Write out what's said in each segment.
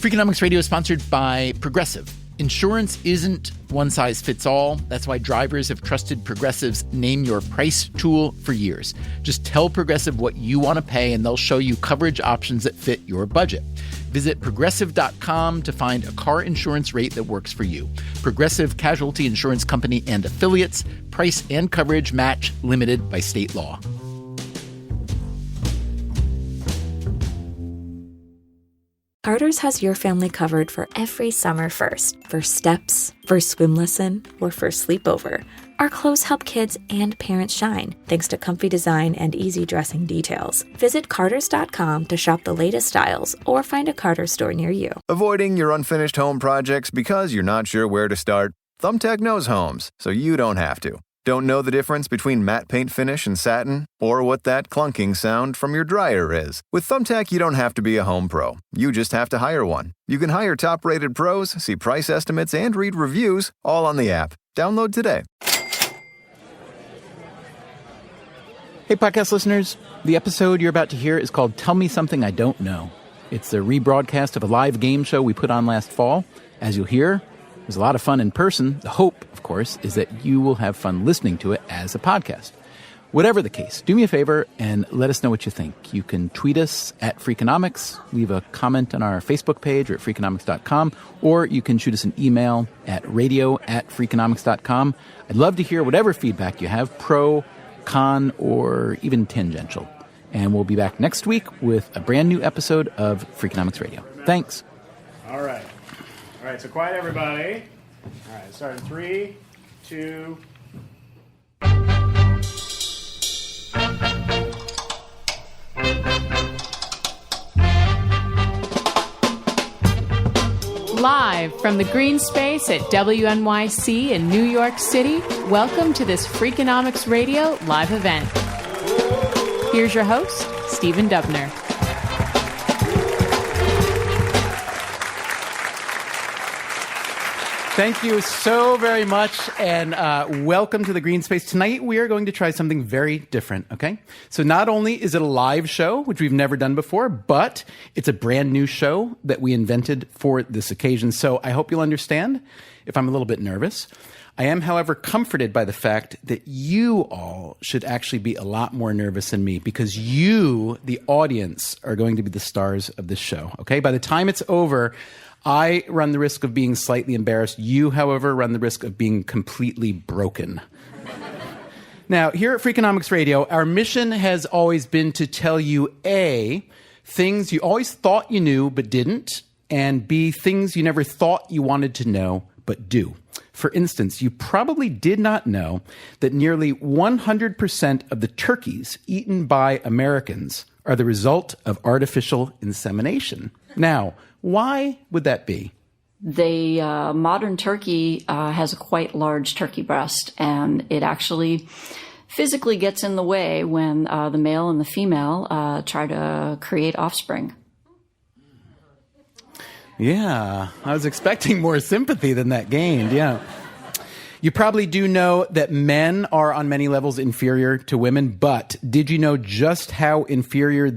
Freakonomics Radio is sponsored by Progressive. Insurance isn't one size fits all. That's why drivers have trusted Progressive's Name Your Price tool for years. Just tell Progressive what you want to pay, and they'll show you coverage options that fit your budget. Visit Progressive.com to find a car insurance rate that works for you. Progressive Casualty Insurance Company and Affiliates. Price and coverage match limited by state law. Carter's has your family covered for every summer first steps, first swim lesson, or first sleepover. Our clothes help kids and parents shine, thanks to comfy design and easy dressing details. Visit Carters.com to shop the latest styles or find a Carter's store near you. Avoiding your unfinished home projects because you're not sure where to start? Thumbtack knows homes, so you don't have to. Don't know the difference between matte paint finish and satin? Or what that clunking sound from your dryer is? With Thumbtack, you don't have to be a home pro. You just have to hire one. You can hire top-rated pros, see price estimates, and read reviews, all on the app. Download today. Hey, podcast listeners. The episode you're about to hear is called Tell Me Something I Don't Know. It's a rebroadcast of a live game show we put on last fall. As you'll hear, it was a lot of fun in person. The hope, of course, is that you will have fun listening to it as a podcast. Whatever the case, do me a favor and let us know what you think. You can tweet us at Freakonomics, leave a comment on our Facebook page or at Freakonomics.com, or you can shoot us an email at radio@Freakonomics.com. I'd love to hear whatever feedback you have, pro, con, or even tangential. And we'll be back next week with a brand new episode of Freakonomics Radio. Thanks. All right, so quiet everybody. All right, start in 3, 2... Live from the green space at WNYC in New York City, welcome to this Freakonomics Radio live event. Here's your host, Stephen Dubner. Thank you so very much, and welcome to the Green Space. Tonight, we are going to try something very different, okay? So not only is it a live show, which we've never done before, but it's a brand new show that we invented for this occasion. So I hope you'll understand if I'm a little bit nervous. I am, however, comforted by the fact that you all should actually be a lot more nervous than me, because you, the audience, are going to be the stars of this show, okay? By the time it's over, I run the risk of being slightly embarrassed. You, however, run the risk of being completely broken. Now, here at Freakonomics Radio, our mission has always been to tell you, A, things you always thought you knew but didn't, and B, things you never thought you wanted to know but do. For instance, you probably did not know that nearly 100% of the turkeys eaten by Americans are the result of artificial insemination. Now, why would that be? The modern turkey has a quite large turkey breast, and it actually physically gets in the way when the male and the female try to create offspring. Yeah, I was expecting more sympathy than that gained, yeah. You probably do know that men are on many levels inferior to women, but did you know just how inferior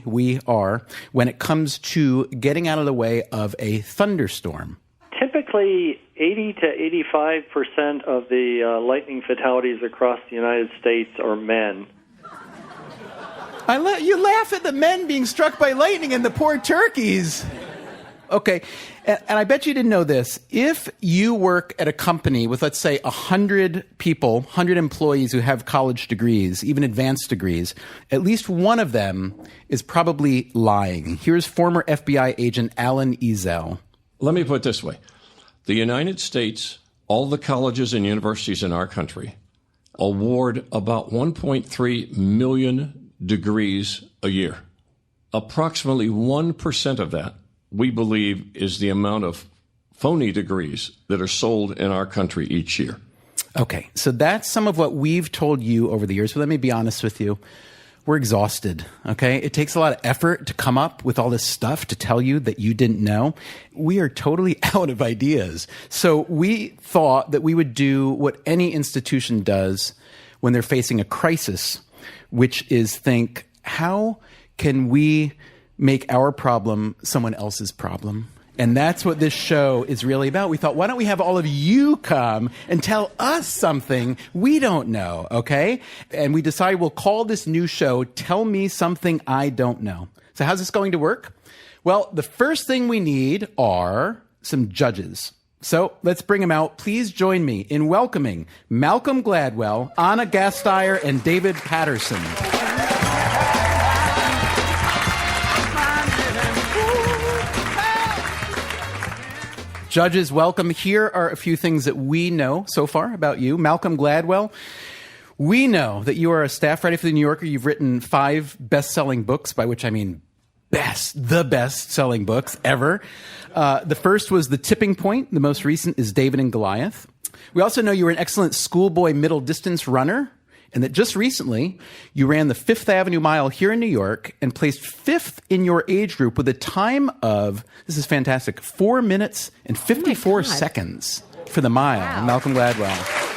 we are when it comes to getting out of the way of a thunderstorm? Typically, 80 to 85% of the lightning fatalities across the United States are men. You laugh at the men being struck by lightning and the poor turkeys. Okay, and I bet you didn't know this. If you work at a company with, let's say, 100 people, 100 employees who have college degrees, even advanced degrees, at least one of them is probably lying. Here's former FBI agent Alan Ezell. Let me put it this way. The United States, all the colleges and universities in our country, award about 1.3 million degrees a year. Approximately 1% of that, we believe, is the amount of phony degrees that are sold in our country each year. Okay, so that's some of what we've told you over the years. But let me be honest with you. We're exhausted, okay? It takes a lot of effort to come up with all this stuff to tell you that you didn't know. We are totally out of ideas. So we thought that we would do what any institution does when they're facing a crisis, which is think, how can we make our problem someone else's problem? And that's what this show is really about. We thought, why don't we have all of you come and tell us something we don't know, okay? And we decided we'll call this new show, Tell Me Something I Don't Know. So how's this going to work? Well, the first thing we need are some judges. So let's bring them out. Please join me in welcoming Malcolm Gladwell, Anna Gasteyer, and David Paterson. Judges, welcome. Here are a few things that we know so far about you. Malcolm Gladwell, we know that you are a staff writer for The New Yorker. You've written 5 best-selling books, by which I mean the best-selling books ever. The first was The Tipping Point. The most recent is David and Goliath. We also know you were an excellent schoolboy middle-distance runner, and that just recently you ran the 5th Avenue Mile here in New York and placed 5th in your age group with a time of, this is fantastic, 4 minutes and 54 seconds for the mile. Wow. Malcolm Gladwell.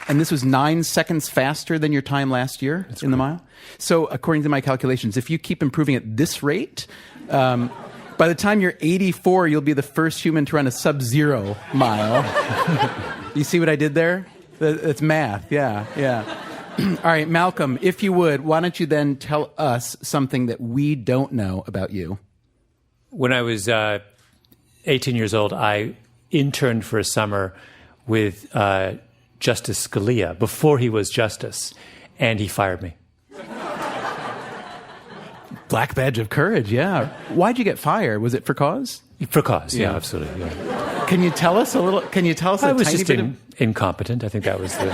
And this was 9 seconds faster than your time last year in the mile. So according to my calculations, if you keep improving at this rate, by the time you're 84, you'll be the first human to run a sub-zero mile. You see what I did there? It's math. Yeah. All right, Malcolm, if you would, why don't you then tell us something that we don't know about you? When I was 18 years old, I interned for a summer with Justice Scalia before he was justice, and he fired me. Black badge of courage, yeah. Why'd you get fired? Was it for cause? For cause, yeah, absolutely. Yeah. Can you tell us a little? Can you tell us I a was tiny just bit? Incompetent. I think that was the.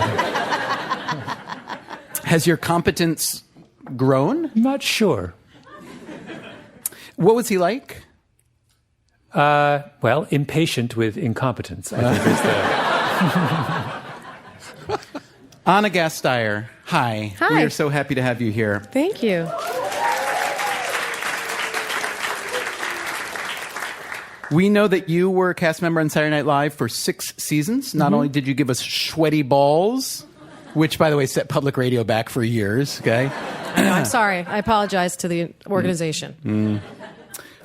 Has your competence grown? I'm not sure. What was he like? Well, impatient with incompetence, I think is the. Anna Gasteyer, hi. Hi. We are so happy to have you here. Thank you. We know that you were a cast member on Saturday Night Live for 6 seasons. Not only did you give us sweaty balls, which, by the way, set public radio back for years, okay? No, I'm sorry. I apologize to the organization.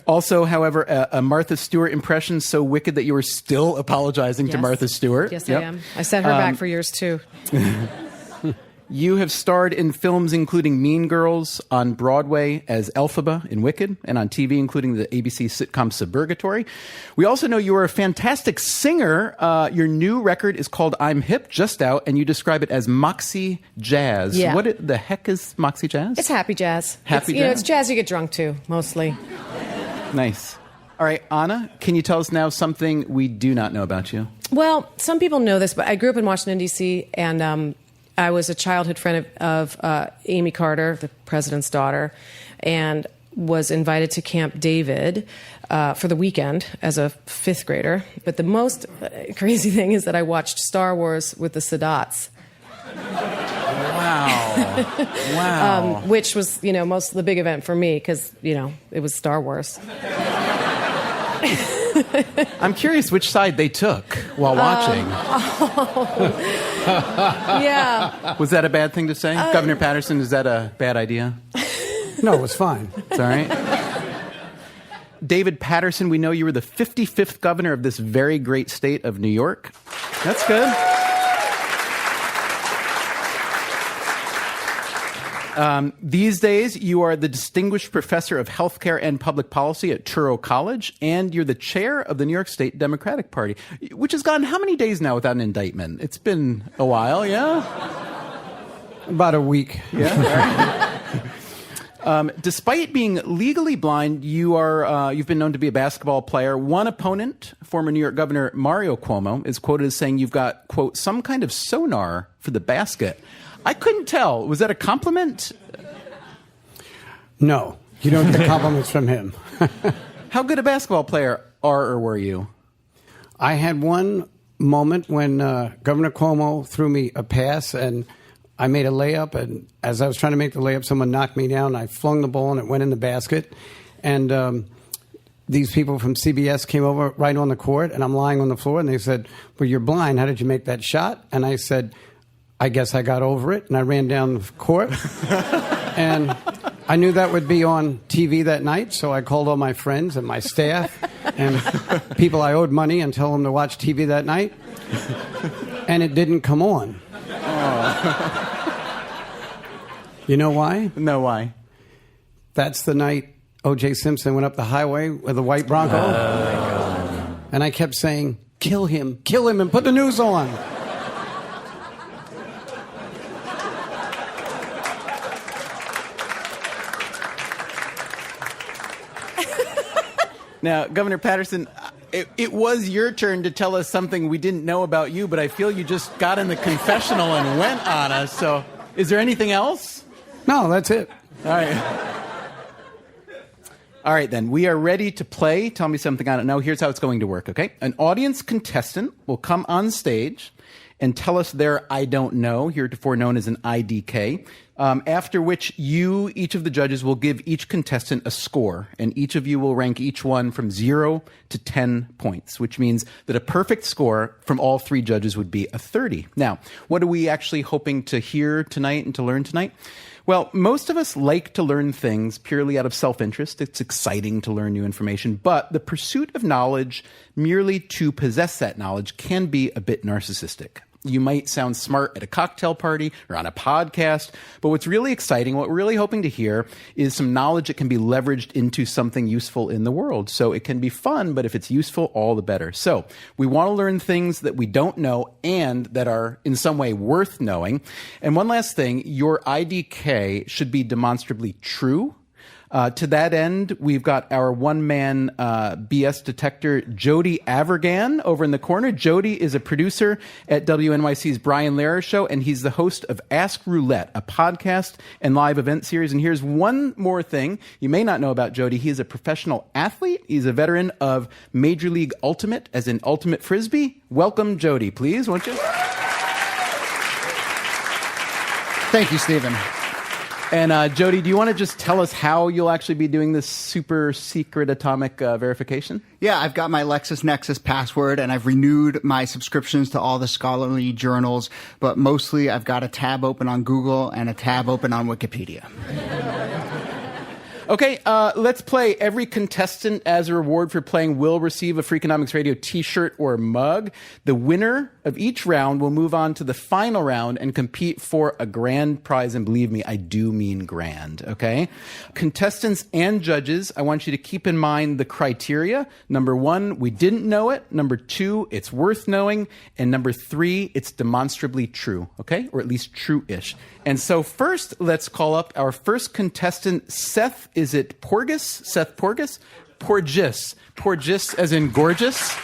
Also, however, a Martha Stewart impression so wicked that you were still apologizing to Martha Stewart. Yes, I am. I sent her back for years, too. You have starred in films including Mean Girls, on Broadway as Elphaba in Wicked, and on TV including the ABC sitcom Suburgatory. We also know you are a fantastic singer. Your new record is called I'm Hip, just out, and you describe it as Moxie Jazz. Yeah. What the heck is Moxie Jazz? It's happy jazz. Happy jazz? It's jazz you get drunk to, mostly. Nice. All right, Anna, can you tell us now something we do not know about you? Well, some people know this, but I grew up in Washington, D.C., and I was a childhood friend of Amy Carter, the president's daughter, and was invited to Camp David for the weekend as a 5th grader. But the most crazy thing is that I watched Star Wars with the Saddats. Wow. Which was, the big event for me because, it was Star Wars. I'm curious which side they took while watching. Yeah. Was that a bad thing to say? Governor Paterson, is that a bad idea? No, it was fine. It's all right. David Paterson, we know you were the 55th governor of this very great state of New York. That's good. These days, you are the Distinguished Professor of Healthcare and Public Policy at Touro College, and you're the chair of the New York State Democratic Party, which has gone how many days now without an indictment? It's been a while, yeah? About a week. Yeah. Despite being legally blind, you've been known to be a basketball player. One opponent, former New York Governor Mario Cuomo, is quoted as saying you've got, quote, some kind of sonar for the basket. I couldn't tell. Was that a compliment? No, you don't get compliments from him. How good a basketball player are or were you? I had one moment when Governor Cuomo threw me a pass and I made a layup, and as I was trying to make the layup, someone knocked me down. I flung the ball and it went in the basket. And these people from CBS came over right on the court, and I'm lying on the floor, and they said, well, you're blind. How did you make that shot? And I said, I guess I got over it, and I ran down the court, and I knew that would be on TV that night, so I called all my friends and my staff and people I owed money and told them to watch TV that night. And it didn't come on. You know why? No, why? That's the night O.J. Simpson went up the highway with a white Bronco. And I kept saying, kill him, and put the news on. Now, Governor Paterson, it was your turn to tell us something we didn't know about you, but I feel you just got in the confessional and went on us. So is there anything else? No, that's it. All right. All right, then. We are ready to play. Tell me something I don't know. Here's how it's going to work, okay? An audience contestant will come on stage and tell us their I don't know, heretofore known as an IDK, after which each of the judges, will give each contestant a score, and each of you will rank each one from 0 to 10 points, which means that a perfect score from all three judges would be a 30. Now, what are we actually hoping to hear tonight and to learn tonight? Well, most of us like to learn things purely out of self-interest. It's exciting to learn new information, but the pursuit of knowledge merely to possess that knowledge can be a bit narcissistic. You might sound smart at a cocktail party or on a podcast, but what's really exciting, what we're really hoping to hear, is some knowledge that can be leveraged into something useful in the world. So it can be fun, but if it's useful, all the better. So we want to learn things that we don't know and that are in some way worth knowing. And one last thing, your IDK should be demonstrably true. To that end, we've got our one-man BS detector, Jody Avergan, over in the corner. Jody is a producer at WNYC's Brian Lehrer Show, and he's the host of Ask Roulette, a podcast and live event series. And here's one more thing you may not know about Jody. He is a professional athlete. He's a veteran of Major League Ultimate, as in Ultimate Frisbee. Welcome, Jody, please, won't you? Thank you, Stephen. And Jody, do you want to just tell us how you'll actually be doing this super secret atomic verification? Yeah, I've got my LexisNexis password, and I've renewed my subscriptions to all the scholarly journals, but mostly I've got a tab open on Google and a tab open on Wikipedia. Okay, let's play. Every contestant, as a reward for playing, will receive a Freakonomics Radio t-shirt or mug. The winner of each round will move on to the final round and compete for a grand prize. And believe me, I do mean grand, okay? Contestants and judges, I want you to keep in mind the criteria. Number 1, we didn't know it. Number 2, it's worth knowing. And number 3, it's demonstrably true, okay? Or at least true-ish. And so first, let's call up our first contestant, Seth. Is it Porges? Seth Porges? Porges. Porges as in gorgeous.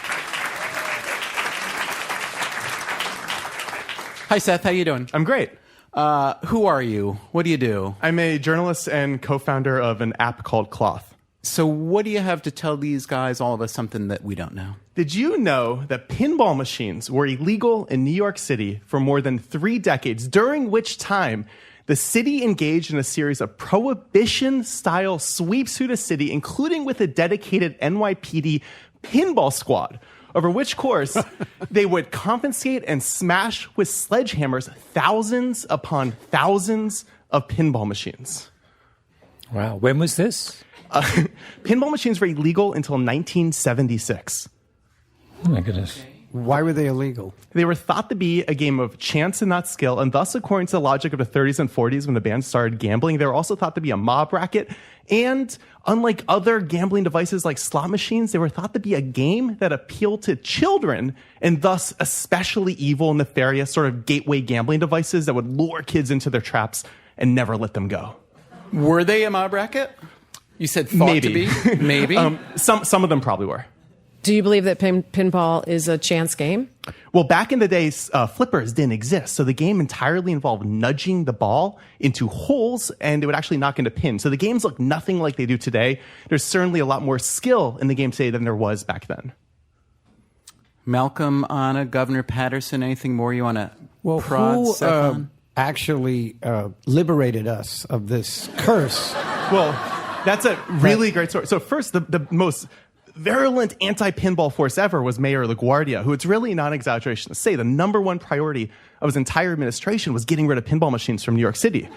Hi, Seth. How you doing? I'm great. Who are you? What do you do? I'm a journalist and co-founder of an app called Cloth. So what do you have to tell these guys, all of us, something that we don't know? Did you know that pinball machines were illegal in New York City for more than 3 decades, during which time the city engaged in a series of prohibition-style sweeps through the city, including with a dedicated NYPD pinball squad, over which course they would compensate and smash with sledgehammers thousands upon thousands of pinball machines. Wow. When was this? Pinball machines were illegal until 1976. Oh, my goodness. Why were they illegal? They were thought to be a game of chance and not skill, and thus, according to the logic of the 30s and 40s when the band started gambling, they were also thought to be a mob racket. And unlike other gambling devices like slot machines, they were thought to be a game that appealed to children, and thus especially evil and nefarious sort of gateway gambling devices that would lure kids into their traps and never let them go. Were they a mob racket? You said thought Maybe. to be? Maybe. Some of them probably were. Do you believe that pinball is a chance game? Well, back in the days, flippers didn't exist. So the game entirely involved nudging the ball into holes, and it would actually knock into pins. So the games look nothing like they do today. There's certainly a lot more skill in the game today than there was back then. Malcolm, Anna, Governor Paterson, anything more you want to prod who Seth on? actually liberated us of this curse? Well, that's a really great story. So first, the most virulent anti-pinball force ever was Mayor LaGuardia, who, it's really not an exaggeration to say, the number one priority of his entire administration was getting rid of pinball machines from New York City.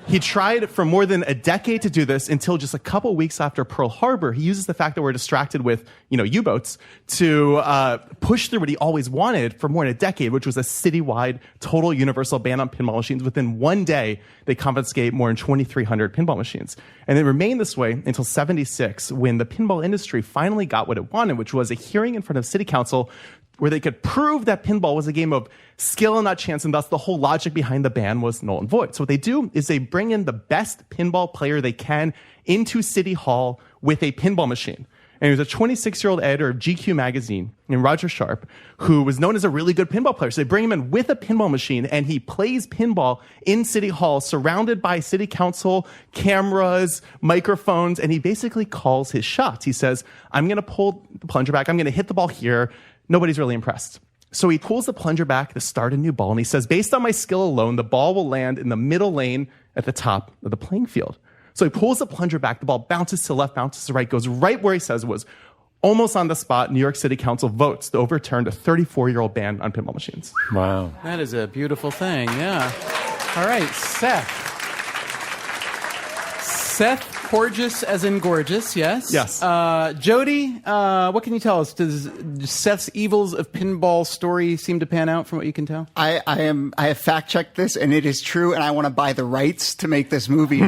He tried for more than a decade to do this until just a couple weeks after Pearl Harbor. He uses the fact that we're distracted with, U-boats to push through what he always wanted for more than a decade, which was a citywide, total universal ban on pinball machines. Within one day, they confiscate more than 2,300 pinball machines. And it remained this way until 1976, when the pinball industry finally got what it wanted, which was a hearing in front of City Council where they could prove that pinball was a game of skill and not chance, and thus the whole logic behind the ban was null and void. So what they do is they bring in the best pinball player they can into City Hall with a pinball machine. And he was a 26-year-old editor of GQ magazine named Roger Sharp, who was known as a really good pinball player. So they bring him in with a pinball machine, and he plays pinball in City Hall, surrounded by City Council, cameras, microphones, and he basically calls his shots. He says, I'm going to pull the plunger back, I'm going to hit the ball here. Nobody's really impressed. So he pulls the plunger back to start a new ball, and he says, based on my skill alone, the ball will land in the middle lane at the top of the playing field. So he pulls the plunger back, the ball bounces to the left, bounces to the right, goes right where he says it was. Almost on the spot, New York City Council votes to overturn a 34-year-old ban on pinball machines. Wow. That is a beautiful thing, yeah. All right, Seth. Seth Porges, as in gorgeous, yes? Yes. Jody, what can you tell us? Does Seth's evils of pinball story seem to pan out from what you can tell? I have fact-checked this, and it is true, and I want to buy the rights to make this movie.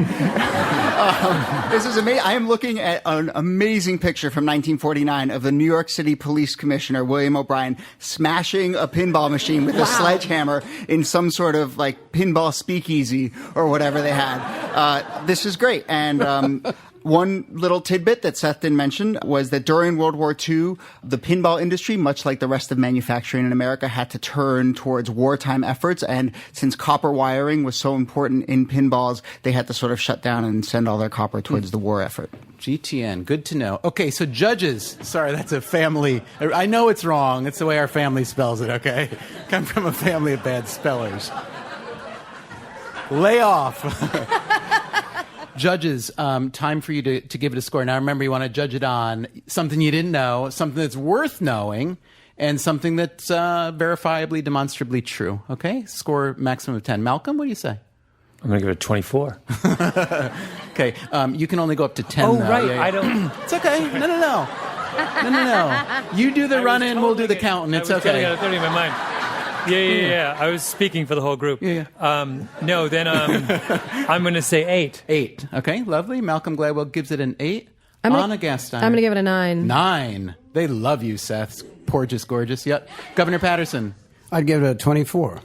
This is amazing. I am looking at an amazing picture from 1949 of the New York City Police Commissioner, William O'Brien, smashing a pinball machine with a sledgehammer in some sort of pinball speakeasy or whatever they had. This is great. And one little tidbit that Seth didn't mention was that during World War II, the pinball industry, much like the rest of manufacturing in America, had to turn towards wartime efforts. And since copper wiring was so important in pinballs, they had to sort of shut down and send all their copper towards the war effort. GTN, good to know. Okay, so judges. Sorry, that's a family. I know it's wrong. It's the way our family spells it, okay? Come from a family of bad spellers. Lay off. Judges, time for you to give it a score. Now, remember, you want to judge it on something you didn't know, something that's worth knowing, and something that's verifiably, demonstrably true. Okay? Score maximum of 10. Malcolm, what do you say? I'm going to give it a 24. Okay. You can only go up to 10, Oh, though. right. Yeah. I don't... It's okay. No. You do the run-in, we'll do the counting. It's okay. I was totally in my mind. Yeah. I was speaking for the whole group. Yeah. No, then I'm going to say 8. 8. Okay, lovely. Malcolm Gladwell gives it an 8. Anna Gasteyer. I'm going to give it a 9. 9. They love you, Seth. Porges, gorgeous. Yep. Governor Paterson. I'd give it a 24.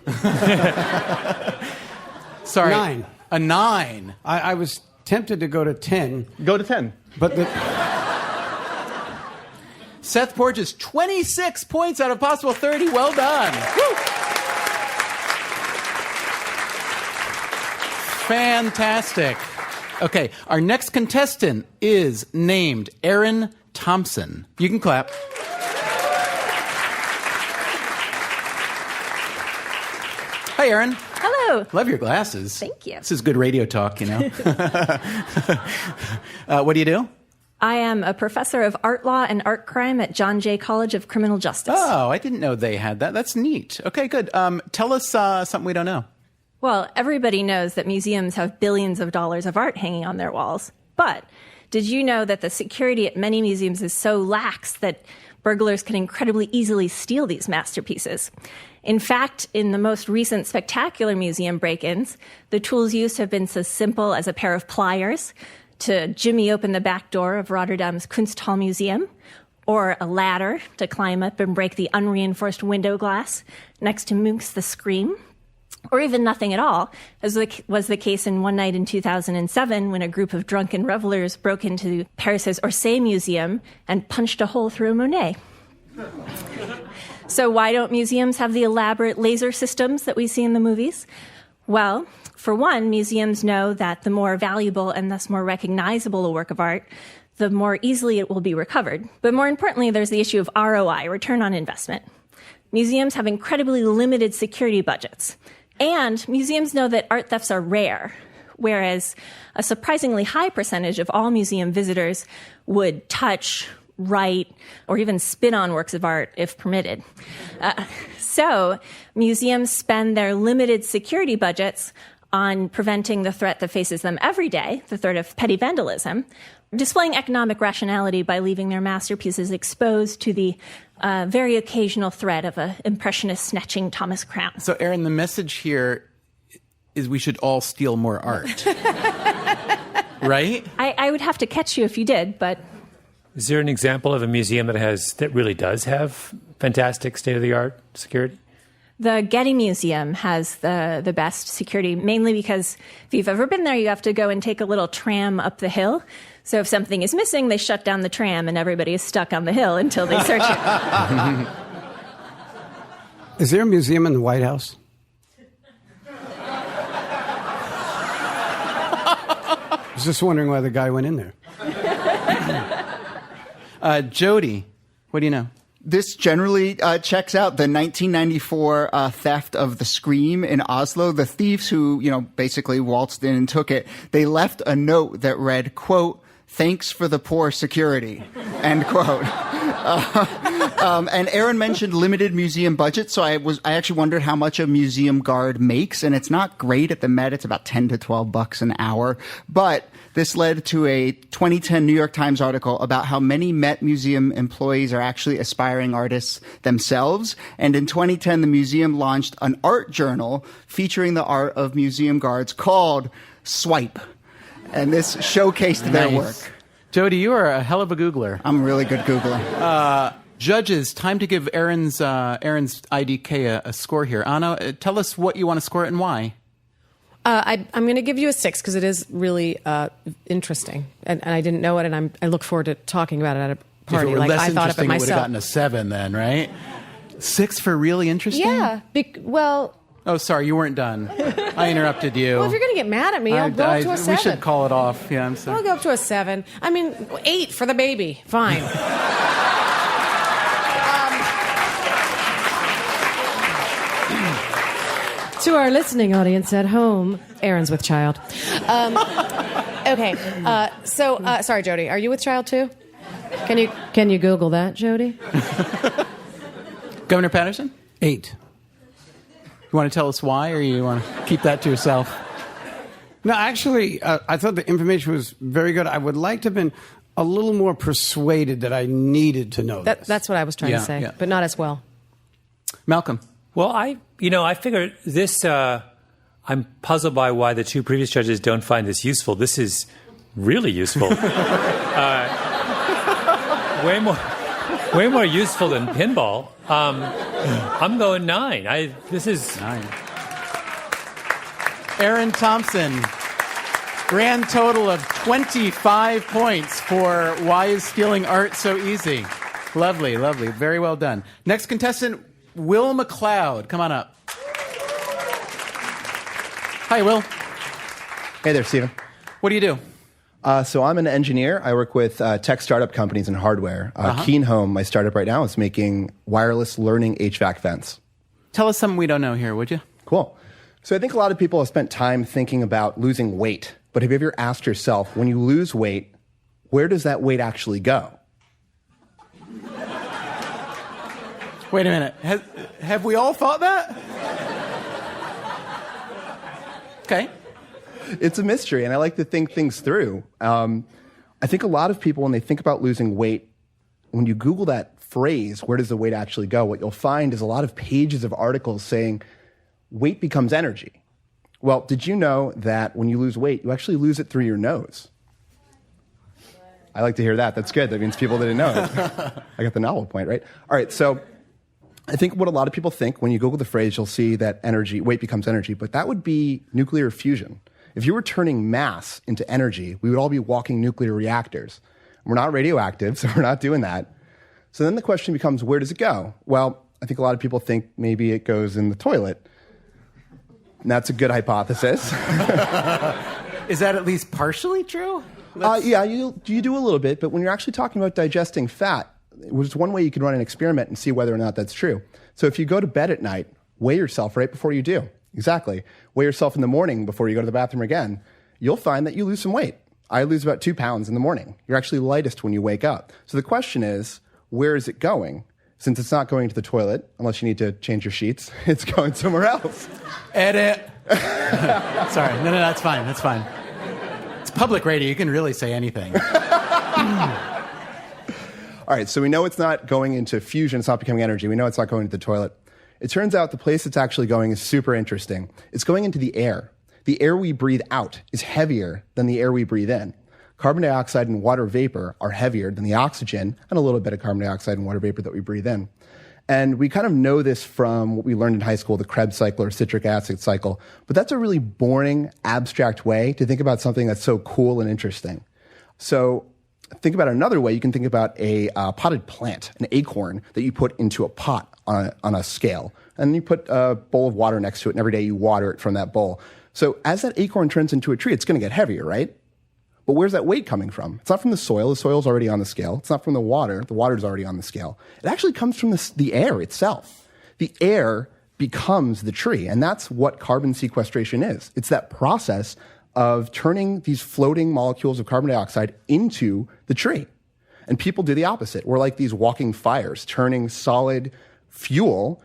Sorry. 9. A 9. I was tempted to go to 10. Go to 10. But Seth Porges, 26 points out of possible 30. Well done. Woo. Fantastic. Okay, our next contestant is named Aaron Thompson. You can clap. Hi, Aaron. Hello. Love your glasses. Thank you. This is good radio talk, you know. What do you do? I am a professor of art law and art crime at John Jay College of Criminal Justice. Oh, I didn't know they had that. That's neat. Okay, good. Tell us something we don't know. Well, everybody knows that museums have billions of dollars of art hanging on their walls. But did you know that the security at many museums is so lax that burglars can incredibly easily steal these masterpieces? In fact, in the most recent spectacular museum break-ins, the tools used have been so simple as a pair of pliers to jimmy open the back door of Rotterdam's Kunsthal Museum, or a ladder to climb up and break the unreinforced window glass next to Munch's The Scream, or even nothing at all, as was the case in one night in 2007 when a group of drunken revelers broke into Paris's Orsay Museum and punched a hole through a Monet. So why don't museums have the elaborate laser systems that we see in the movies? Well, for one, museums know that the more valuable and thus more recognizable a work of art, the more easily it will be recovered. But more importantly, there's the issue of ROI, return on investment. Museums have incredibly limited security budgets. And museums know that art thefts are rare, whereas a surprisingly high percentage of all museum visitors would touch, write, or even spit on works of art if permitted. So museums spend their limited security budgets on preventing the threat that faces them every day, the threat of petty vandalism, displaying economic rationality by leaving their masterpieces exposed to the very occasional threat of an impressionist snatching Thomas Crown. So, Aaron, the message here is we should all steal more art. Right? I would have to catch you if you did, but... Is there an example of a museum that really does have fantastic state-of-the-art security? The Getty Museum has the best security, mainly because if you've ever been there, you have to go and take a little tram up the hill. So if something is missing, they shut down the tram and everybody is stuck on the hill until they search it. Is there a museum in the White House? I was just wondering why the guy went in there. Jody, what do you know? This generally checks out. The 1994 theft of the Scream in Oslo. The thieves who, basically waltzed in and took it, they left a note that read, quote, "Thanks for the poor security," end quote. And Aaron mentioned limited museum budget, so I actually wondered how much a museum guard makes, and it's not great at the Met. It's about $10 to $12 an hour, but this led to a 2010 New York Times article about how many Met Museum employees are actually aspiring artists themselves. And in 2010, the museum launched an art journal featuring the art of museum guards called Swipe. And this showcased their work. Jody, you are a hell of a Googler. I'm a really good Googler. Judges, time to give Aaron's IDK a score here. Anna, tell us what you want to score it and why. I'm going to give you a 6 because it is really interesting, and I didn't know it, and I look forward to talking about it at a party. If it were less I thought of it interesting, myself. It would have gotten a 7 then, right? 6 for really interesting? Yeah. Oh, sorry, you weren't done. I interrupted you. Well, if you're going to get mad at me, I'll go up to a 7. We should call it off. Yeah, I'm sorry. I'll go up to a 7. 8 for the baby. Fine. To our listening audience at home, Aaron's with child. Okay, sorry, Jody. Are you with child too? Can you Google that, Jody? Governor Paterson? 8. You want to tell us why, or you want to keep that to yourself? No, actually, I thought the information was very good. I would like to have been a little more persuaded that I needed to know this. That's what I was trying to say, but not as well. Malcolm? Well, I figure this, I'm puzzled by why the 2 previous judges don't find this useful. This is really useful. Way more useful than pinball. I'm going 9. This is 9. Aaron Thompson, grand total of 25 points for Why is Stealing Art So Easy? Lovely, lovely. Very well done. Next contestant, Will McLeod. Come on up. Hi, Will. Hey there, Stephen. What do you do? So I'm an engineer. I work with tech startup companies and hardware. Keen Home, my startup right now, is making wireless learning HVAC vents. Tell us something we don't know here, would you? Cool. So I think a lot of people have spent time thinking about losing weight. But have you ever asked yourself, when you lose weight, where does that weight actually go? Wait a minute. Have we all thought that? Okay. It's a mystery, and I like to think things through. I think a lot of people, when they think about losing weight, when you Google that phrase, where does the weight actually go, what you'll find is a lot of pages of articles saying weight becomes energy. Well, did you know that when you lose weight, you actually lose it through your nose? I like to hear that. That's good. That means people didn't know it. I got the novel point, right? All right, so I think what a lot of people think, when you Google the phrase, you'll see that weight becomes energy, but that would be nuclear fusion. If you were turning mass into energy, we would all be walking nuclear reactors. We're not radioactive, so we're not doing that. So then the question becomes, where does it go? Well, I think a lot of people think maybe it goes in the toilet. And that's a good hypothesis. Is that at least partially true? Yeah, you do a little bit, but when you're actually talking about digesting fat, there's one way you can run an experiment and see whether or not that's true. So if you go to bed at night, weigh yourself right before you do. Exactly. Weigh yourself in the morning before you go to the bathroom again. You'll find that you lose some weight. I lose about 2 pounds in the morning. You're actually lightest when you wake up. So the question is, where is it going? Since it's not going to the toilet, unless you need to change your sheets, it's going somewhere else. Edit. Sorry. No, that's fine. That's fine. It's public radio. You can really say anything. All right, so we know it's not going into fusion. It's not becoming energy. We know it's not going to the toilet. It turns out the place it's actually going is super interesting. It's going into the air. The air we breathe out is heavier than the air we breathe in. Carbon dioxide and water vapor are heavier than the oxygen and a little bit of carbon dioxide and water vapor that we breathe in. And we kind of know this from what we learned in high school, the Krebs cycle or citric acid cycle. But that's a really boring, abstract way to think about something that's so cool and interesting. So think about another way. You can think about a potted plant, an acorn that you put into a pot on a scale. And you put a bowl of water next to it, and every day you water it from that bowl. So as that acorn turns into a tree, it's going to get heavier, right? But where's that weight coming from? It's not from the soil. The soil's already on the scale. It's not from the water. The water's already on the scale. It actually comes from the air itself. The air becomes the tree, and that's what carbon sequestration is. It's that process of turning these floating molecules of carbon dioxide into the tree. And people do the opposite. We're like these walking fires, turning solid fuel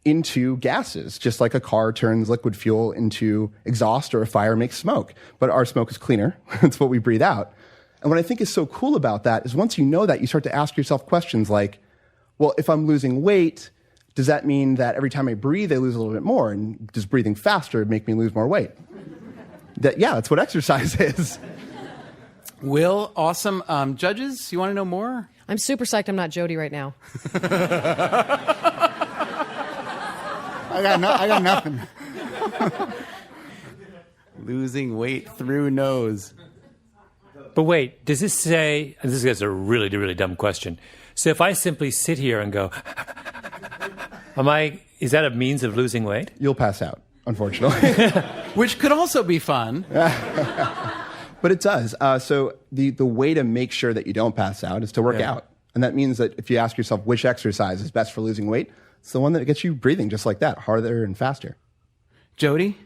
into gases, just like a car turns liquid fuel into exhaust or a fire makes smoke. But our smoke is cleaner. It's what we breathe out. And what I think is so cool about that is once you know that, you start to ask yourself questions like, well, if I'm losing weight, does that mean that every time I breathe, I lose a little bit more? And does breathing faster make me lose more weight? That's what exercise is. Will, awesome. Judges, you want to know more? I'm super psyched I'm not Jody right now. I got nothing. Losing weight through nose. But wait, does this say, and this is a really, really dumb question. So if I simply sit here and go, is that a means of losing weight? You'll pass out, unfortunately. Which could also be fun. But it does. So the way to make sure that you don't pass out is to work out. And that means that if you ask yourself which exercise is best for losing weight, it's the one that gets you breathing just like that, harder and faster. Jody,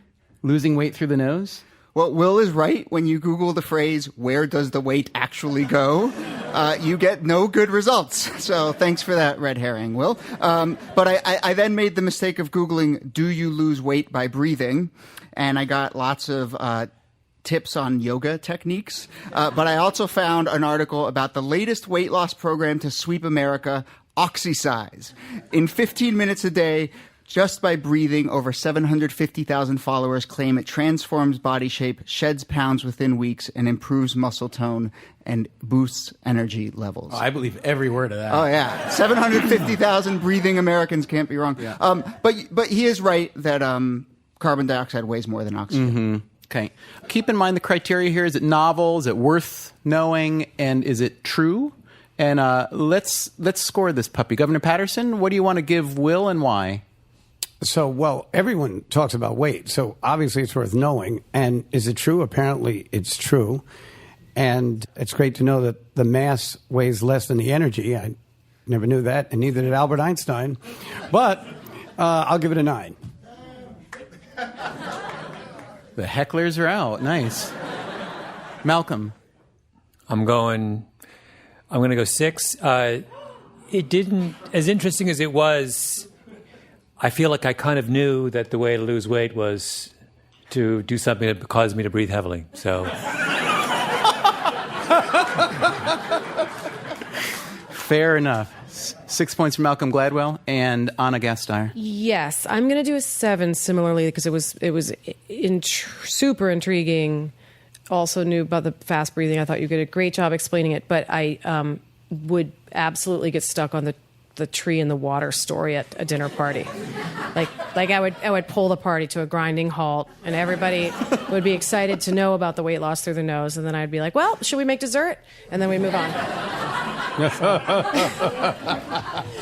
losing weight through the nose? Well, Will is right. When you Google the phrase, where does the weight actually go? You get no good results. So thanks for that red herring, Will. But I then made the mistake of Googling, do you lose weight by breathing? And I got lots of tips on yoga techniques. But I also found an article about the latest weight loss program to sweep America, Oxysize. In 15 minutes a day, just by breathing, over 750,000 followers claim it transforms body shape, sheds pounds within weeks, and improves muscle tone and boosts energy levels. Oh, I believe every word of that. Oh, yeah. 750,000 breathing Americans can't be wrong. Yeah. But he is right that carbon dioxide weighs more than oxygen. Mm-hmm. Okay. Keep in mind the criteria here. Is it novel? Is it worth knowing? And is it true? And let's score this puppy. Governor Paterson, what do you want to give Will and why? So, well, everyone talks about weight, so obviously it's worth knowing. And is it true? Apparently it's true. And it's great to know that the mass weighs less than the energy. I never knew that, and neither did Albert Einstein. But I'll give it a 9. The hecklers are out. Nice. Malcolm. I'm going to go 6. It didn't, as interesting as it was, I feel like I kind of knew that the way to lose weight was to do something that caused me to breathe heavily. So. Fair enough. 6 points for Malcolm Gladwell and Anna Gasteyer. Yes, I'm going to do a 7 similarly because it was super intriguing. Also knew about the fast breathing. I thought you did a great job explaining it, but I would absolutely get stuck on the tree in the water story at a dinner party. Like I would pull the party to a grinding halt, and everybody would be excited to know about the weight loss through the nose, and then I'd be like, well, should we make dessert? And then we move on.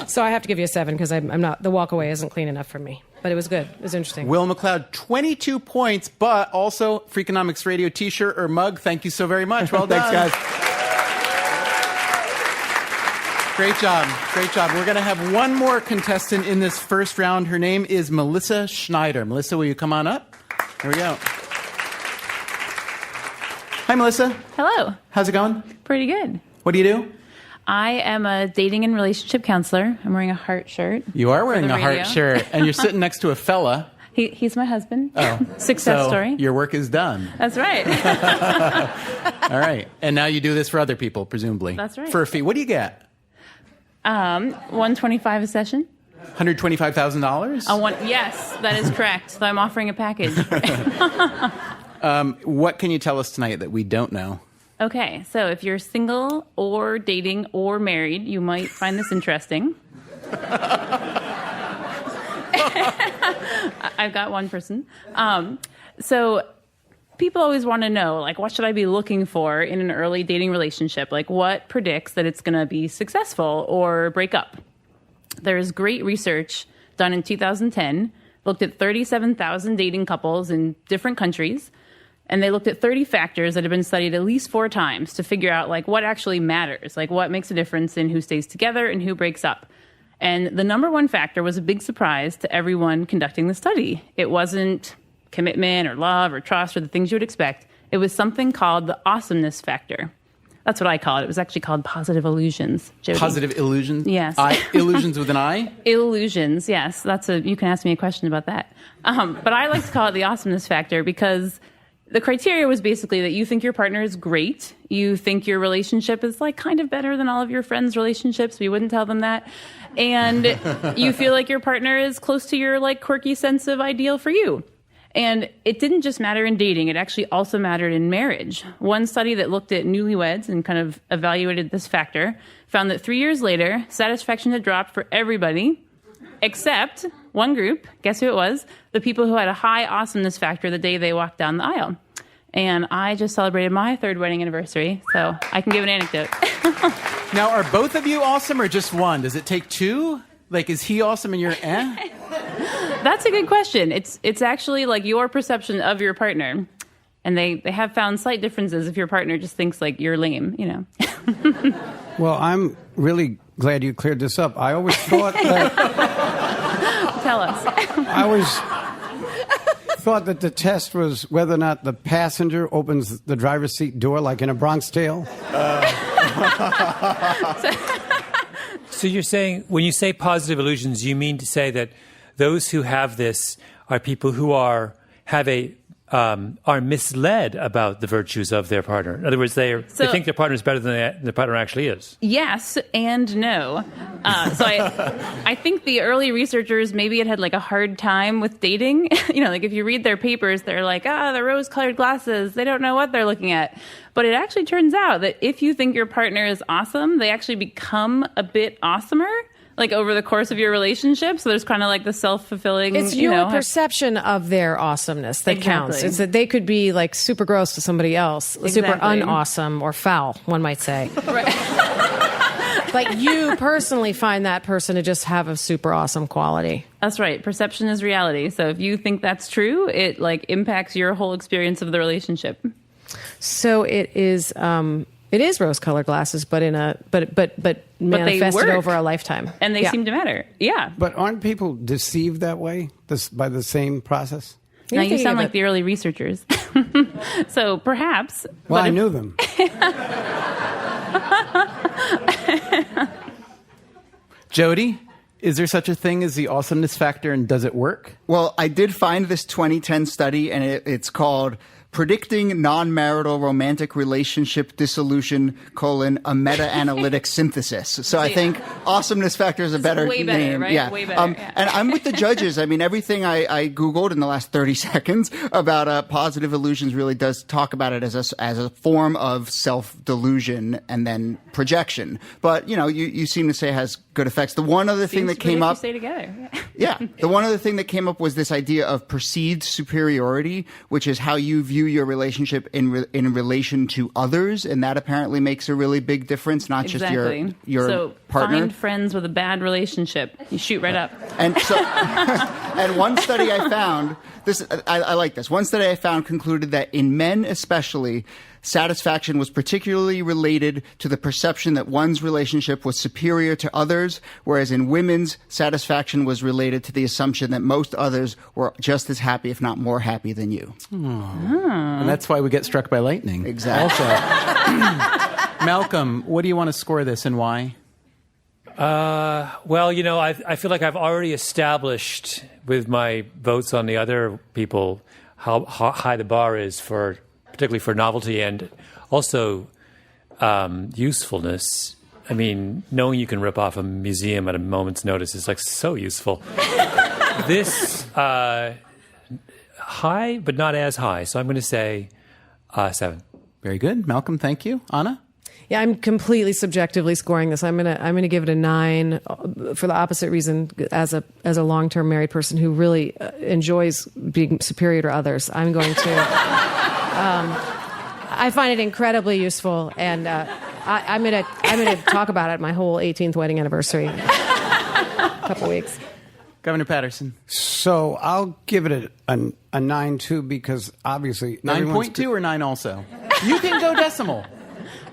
So I have to give you a 7 because I'm not, the walk away isn't clean enough for me. But it was good. It was interesting. Will McLeod, 22 points, but also Freakonomics Radio t-shirt or mug. Thank you so very much. Well done. Thanks, guys. Great job. Great job. We're going to have one more contestant in this first round. Her name is Melissa Schneider. Melissa, will you come on up? Here we go. Hi, Melissa. Hello. How's it going? Pretty good. What do you do? I am a dating and relationship counselor. I'm wearing a heart shirt. You are wearing a heart shirt, and you're sitting next to a fella. He's my husband. Oh. Success story. Your work is done. That's right. All right. And now you do this for other people, presumably. That's right. For a fee. What do you get? $125 a session. $125,000? Yes, that is correct. So I'm offering a package. What can you tell us tonight that we don't know? Okay, so if you're single or dating or married, you might find this interesting. I've got one person. So people always want to know, like, what should I be looking for in an early dating relationship? Like, what predicts that it's going to be successful or break up? There's great research done in 2010, looked at 37,000 dating couples in different countries, and they looked at 30 factors that have been studied at least 4 times to figure out, like, what actually matters, like, what makes a difference in who stays together and who breaks up. And the number one factor was a big surprise to everyone conducting the study. It wasn't commitment or love or trust or the things you would expect. It was something called the awesomeness factor. That's what I call it. It was actually called positive illusions. Jody. Positive illusions? Yes. Illusions with an I? Illusions, yes. You can ask me a question about that. But I like to call it the awesomeness factor because the criteria was basically that you think your partner is great. You think your relationship is like kind of better than all of your friends' relationships. We wouldn't tell them that. And you feel like your partner is close to your like quirky sense of ideal for you. And it didn't just matter in dating. It actually also mattered in marriage. One study that looked at newlyweds and kind of evaluated this factor found that 3 years later, satisfaction had dropped for everybody except one group. Guess who it was? The people who had a high awesomeness factor the day they walked down the aisle. And I just celebrated my 3rd wedding anniversary, so I can give an anecdote. Now, are both of you awesome or just one? Does it take 2? Like, is he awesome and you're eh? That's a good question. It's actually like your perception of your partner. And they have found slight differences if your partner just thinks like you're lame, you know. Well, I'm really glad you cleared this up. I always thought that... Tell us. I always thought that the test was whether or not the passenger opens the driver's seat door like in A Bronx Tale. So you're saying, when you say positive illusions, you mean to say that those who have this are people who are misled about the virtues of their partner. In other words, they think their partner is better than their partner actually is. Yes and no. So I think the early researchers maybe had like a hard time with dating. You know, like if you read their papers, they're like, the rose-colored glasses. They don't know what they're looking at. But it actually turns out that if you think your partner is awesome, they actually become a bit awesomer. Like over the course of your relationship, so there's kind of like the self-fulfilling. It's your perception of their awesomeness that counts. It's that they could be like super gross to somebody else, super unawesome or foul, one might say. Right. But you personally find that person to just have a super awesome quality. That's right. Perception is reality. So if you think that's true, it like impacts your whole experience of the relationship. So it is rose-colored glasses, but manifested over a lifetime, and they seem to matter. Yeah, but aren't people deceived that way by the same process? Now you sound like the early researchers. So perhaps. Well, I knew them. Jody, is there such a thing as the awesomeness factor, and does it work? Well, I did find this 2010 study, and it's called Predicting Non-Marital Romantic Relationship Dissolution, a Meta-Analytic Synthesis. So I think awesomeness factor is a better way better, name. Right? Yeah. Way better. Yeah. And I'm with the judges. I mean, everything I Googled in the last 30 seconds about positive illusions really does talk about it as a form of self-delusion and then projection. But, you know, you seem to say it has good effects. The one other thing that came up... Stay together. Yeah. The one other thing that came up was this idea of perceived superiority, which is how you view your relationship in relation to others, and that apparently makes a really big difference, not just your partner. Find friends with a bad relationship. You shoot right up. And so, and one study I found, I like this. One study I found concluded that in men especially, satisfaction was particularly related to the perception that one's relationship was superior to others, whereas in women's, satisfaction was related to the assumption that most others were just as happy, if not more happy than you. And that's why we get struck by lightning. Exactly. Also, Malcolm, what do you want to score this and why? Well, I feel like I've already established with my votes on the other people how high the bar is particularly for novelty and also usefulness. I mean, knowing you can rip off a museum at a moment's notice is like so useful. This high, but not as high. So I'm going to say 7. Very good, Malcolm. Thank you, Anna. Yeah, I'm completely subjectively scoring this. I'm gonna give it a 9 for the opposite reason. As a long-term married person who really enjoys being superior to others, I'm going to. I find it incredibly useful, and I'm gonna talk about it my whole 18th wedding anniversary. A couple weeks. Governor Paterson. So I'll give it a 9 too, because obviously 9.2 or 9 also. You can go decimal.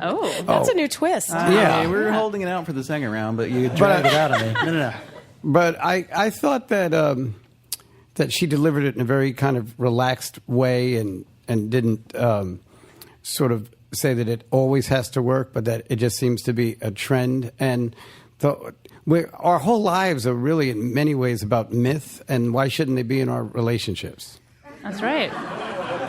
Oh, that's a new twist. Yeah, we were holding it out for the second round, but you dragged it out of me. No. But I thought that that she delivered it in a very kind of relaxed way and didn't sort of say that it always has to work, but that it just seems to be a trend. And our whole lives are really in many ways about myth, and why shouldn't they be in our relationships? That's right.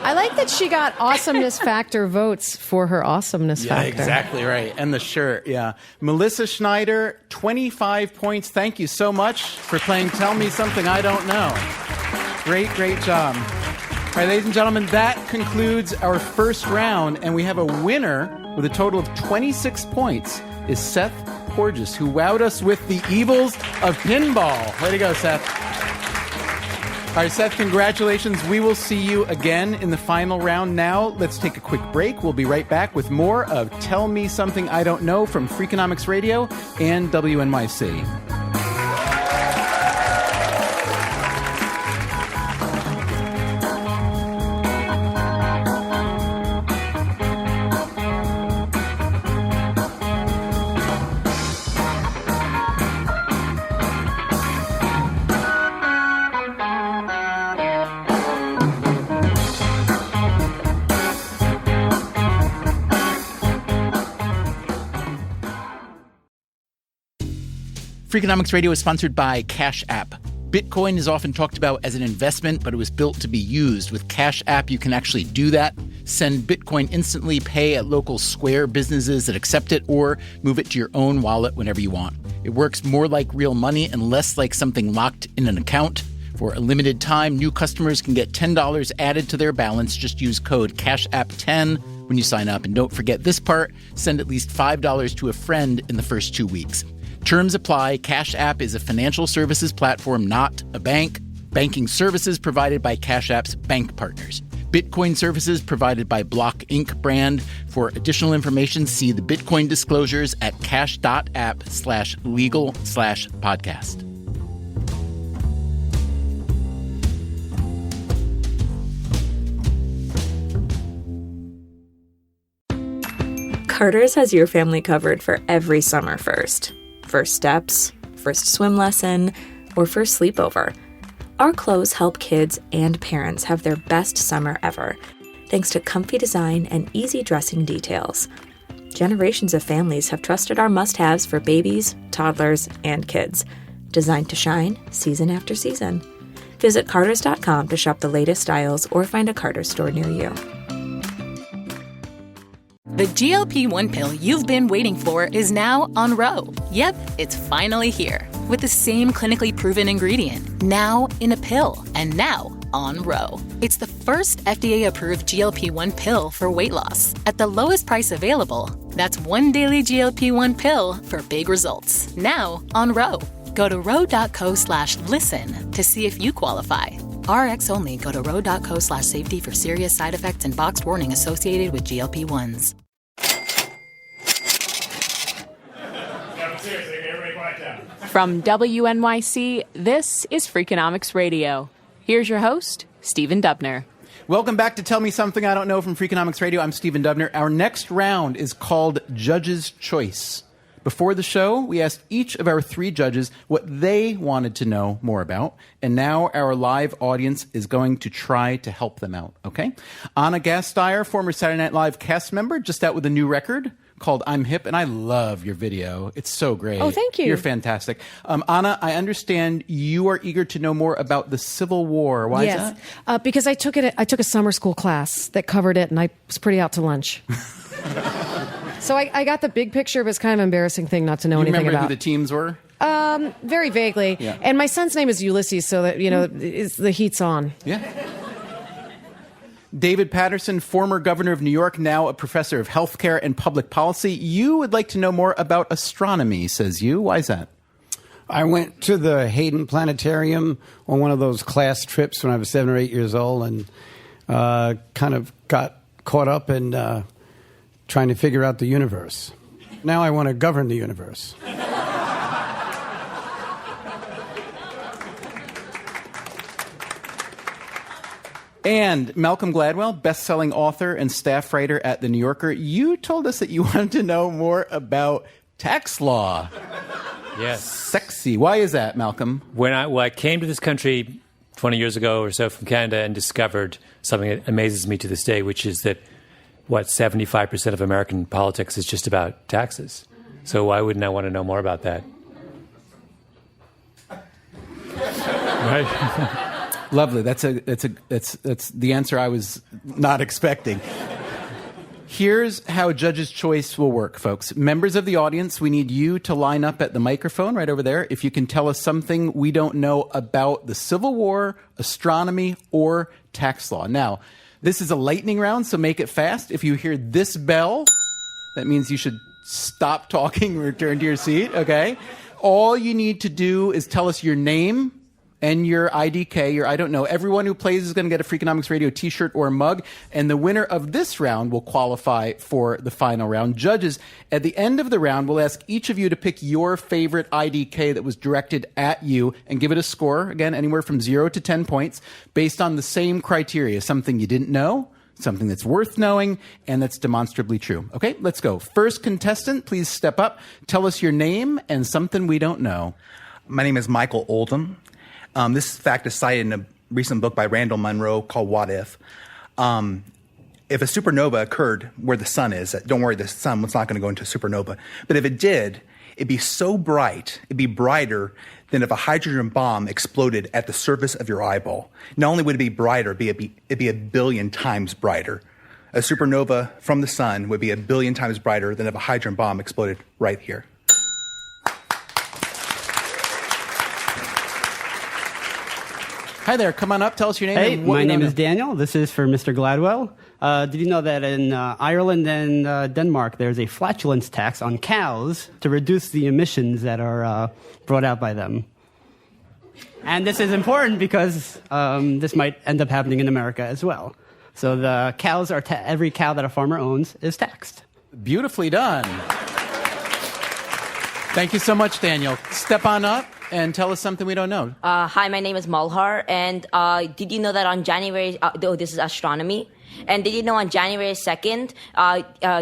I like that she got awesomeness factor votes for her awesomeness factor. Exactly right. And the shirt, yeah. Melissa Schneider, 25 points. Thank you so much for playing Tell Me Something I Don't Know. Great job. All right, ladies and gentlemen, that concludes our first round, and we have a winner with a total of 26 points is Seth Porges, who wowed us with the evils of pinball. Way to go, Seth. All right, Seth, congratulations. We will see you again in the final round. Now, let's take a quick break. We'll be right back with more of Tell Me Something I Don't Know from Freakonomics Radio and WNYC. Freakonomics Radio is sponsored by Cash App. Bitcoin is often talked about as an investment, but it was built to be used. With Cash App, you can actually do that. Send Bitcoin instantly, pay at local Square businesses that accept it, or move it to your own wallet whenever you want. It works more like real money and less like something locked in an account. For a limited time, new customers can get $10 added to their balance. Just use code CashApp10 when you sign up. And don't forget this part, send at least $5 to a friend in the first 2 weeks. Terms apply. Cash App is a financial services platform, not a bank. Banking services provided by Cash App's bank partners. Bitcoin services provided by Block Inc. brand. For additional information, see the Bitcoin disclosures at cash.app/legal/podcast. Carter's has your family covered for every summer first. First steps, first swim lesson, or first sleepover. Our clothes help kids and parents have their best summer ever, thanks to comfy design and easy dressing details. Generations of families have trusted our must-haves for babies, toddlers, and kids, designed to shine season after season. Visit Carters.com to shop the latest styles or find a Carter's store near you. The GLP-1 pill you've been waiting for is now on Ro. Yep, it's finally here. With the same clinically proven ingredient, now in a pill, and now on Ro. It's the first FDA-approved GLP-1 pill for weight loss at the lowest price available. That's one daily GLP-1 pill for big results. Now on Ro. Go to ro.co/listen to see if you qualify. RX only. Go to ro.co/safety for serious side effects and boxed warning associated with GLP-1s. From WNYC, this is Freakonomics Radio. Here's your host, Stephen Dubner. Welcome back to Tell Me Something I Don't Know from Freakonomics Radio. I'm Stephen Dubner. Our next round is called Judge's Choice. Before the show, we asked each of our 3 judges what they wanted to know more about, and now our live audience is going to try to help them out, okay? Anna Gasteyer, former Saturday Night Live cast member, just out with a new record, called I'm Hip, and I love your video. It's so great. Oh, thank you. You're fantastic. Anna, I understand you are eager to know more about the Civil War. Why is that? Because I took a summer school class that covered it, and I was pretty out to lunch. So I got the big picture, but it's kind of an embarrassing thing not to know anything remember about. who the teams were? Very vaguely. Yeah. And my son's name is Ulysses, so that, the heat's on. Yeah. David Paterson, former governor of New York, now a professor of healthcare and public policy. You would like to know more about astronomy, says you. Why is that? I went to the Hayden Planetarium on one of those class trips when I was 7 or 8 years old, and kind of got caught up in trying to figure out the universe. Now I want to govern the universe. And Malcolm Gladwell, best-selling author and staff writer at The New Yorker, you told us that you wanted to know more about tax law. Yes. Sexy. Why is that, Malcolm? When I came to this country 20 years ago or so from Canada and discovered something that amazes me to this day, which is that, 75% of American politics is just about taxes. So why wouldn't I want to know more about that? Right? Lovely. That's the answer I was not expecting. Here's how Judge's Choice will work, folks. Members of the audience, we need you to line up at the microphone right over there if you can tell us something we don't know about the Civil War, astronomy, or tax law. Now, this is a lightning round, so make it fast. If you hear this bell, that means you should stop talking and return to your seat, okay? All you need to do is tell us your name and your IDK, your I don't know. Everyone who plays is going to get a Freakonomics Radio t-shirt or mug, and the winner of this round will qualify for the final round. Judges, at the end of the round, we'll ask each of you to pick your favorite IDK that was directed at you and give it a score, again, anywhere from 0 to 10 points, based on the same criteria, something you didn't know, something that's worth knowing, and that's demonstrably true. Okay, let's go. First contestant, please step up. Tell us your name and something we don't know. My name is Michael Oldham. This fact is cited in a recent book by Randall Munro called What If. If a supernova occurred where the sun is, don't worry, the sun was not going to go into a supernova. But if it did, it'd be so bright, it'd be brighter than if a hydrogen bomb exploded at the surface of your eyeball. Not only would it be brighter, it'd be 1 billion times brighter. A supernova from the sun would be 1 billion times brighter than if a hydrogen bomb exploded right here. Hi there. Come on up. Tell us your name. Hey, and what my name know. is Daniel. This is for Mr. Gladwell. Did you know that in Ireland and Denmark, there's a flatulence tax on cows to reduce the emissions that are brought out by them? And this is important because this might end up happening in America as well. So the cows are every cow that a farmer owns is taxed. Beautifully done. Thank you so much, Daniel. Step on up and tell us something we don't know. Hi, my name is Malhar, and did you know that on January, this is astronomy, and did you know on January 2nd,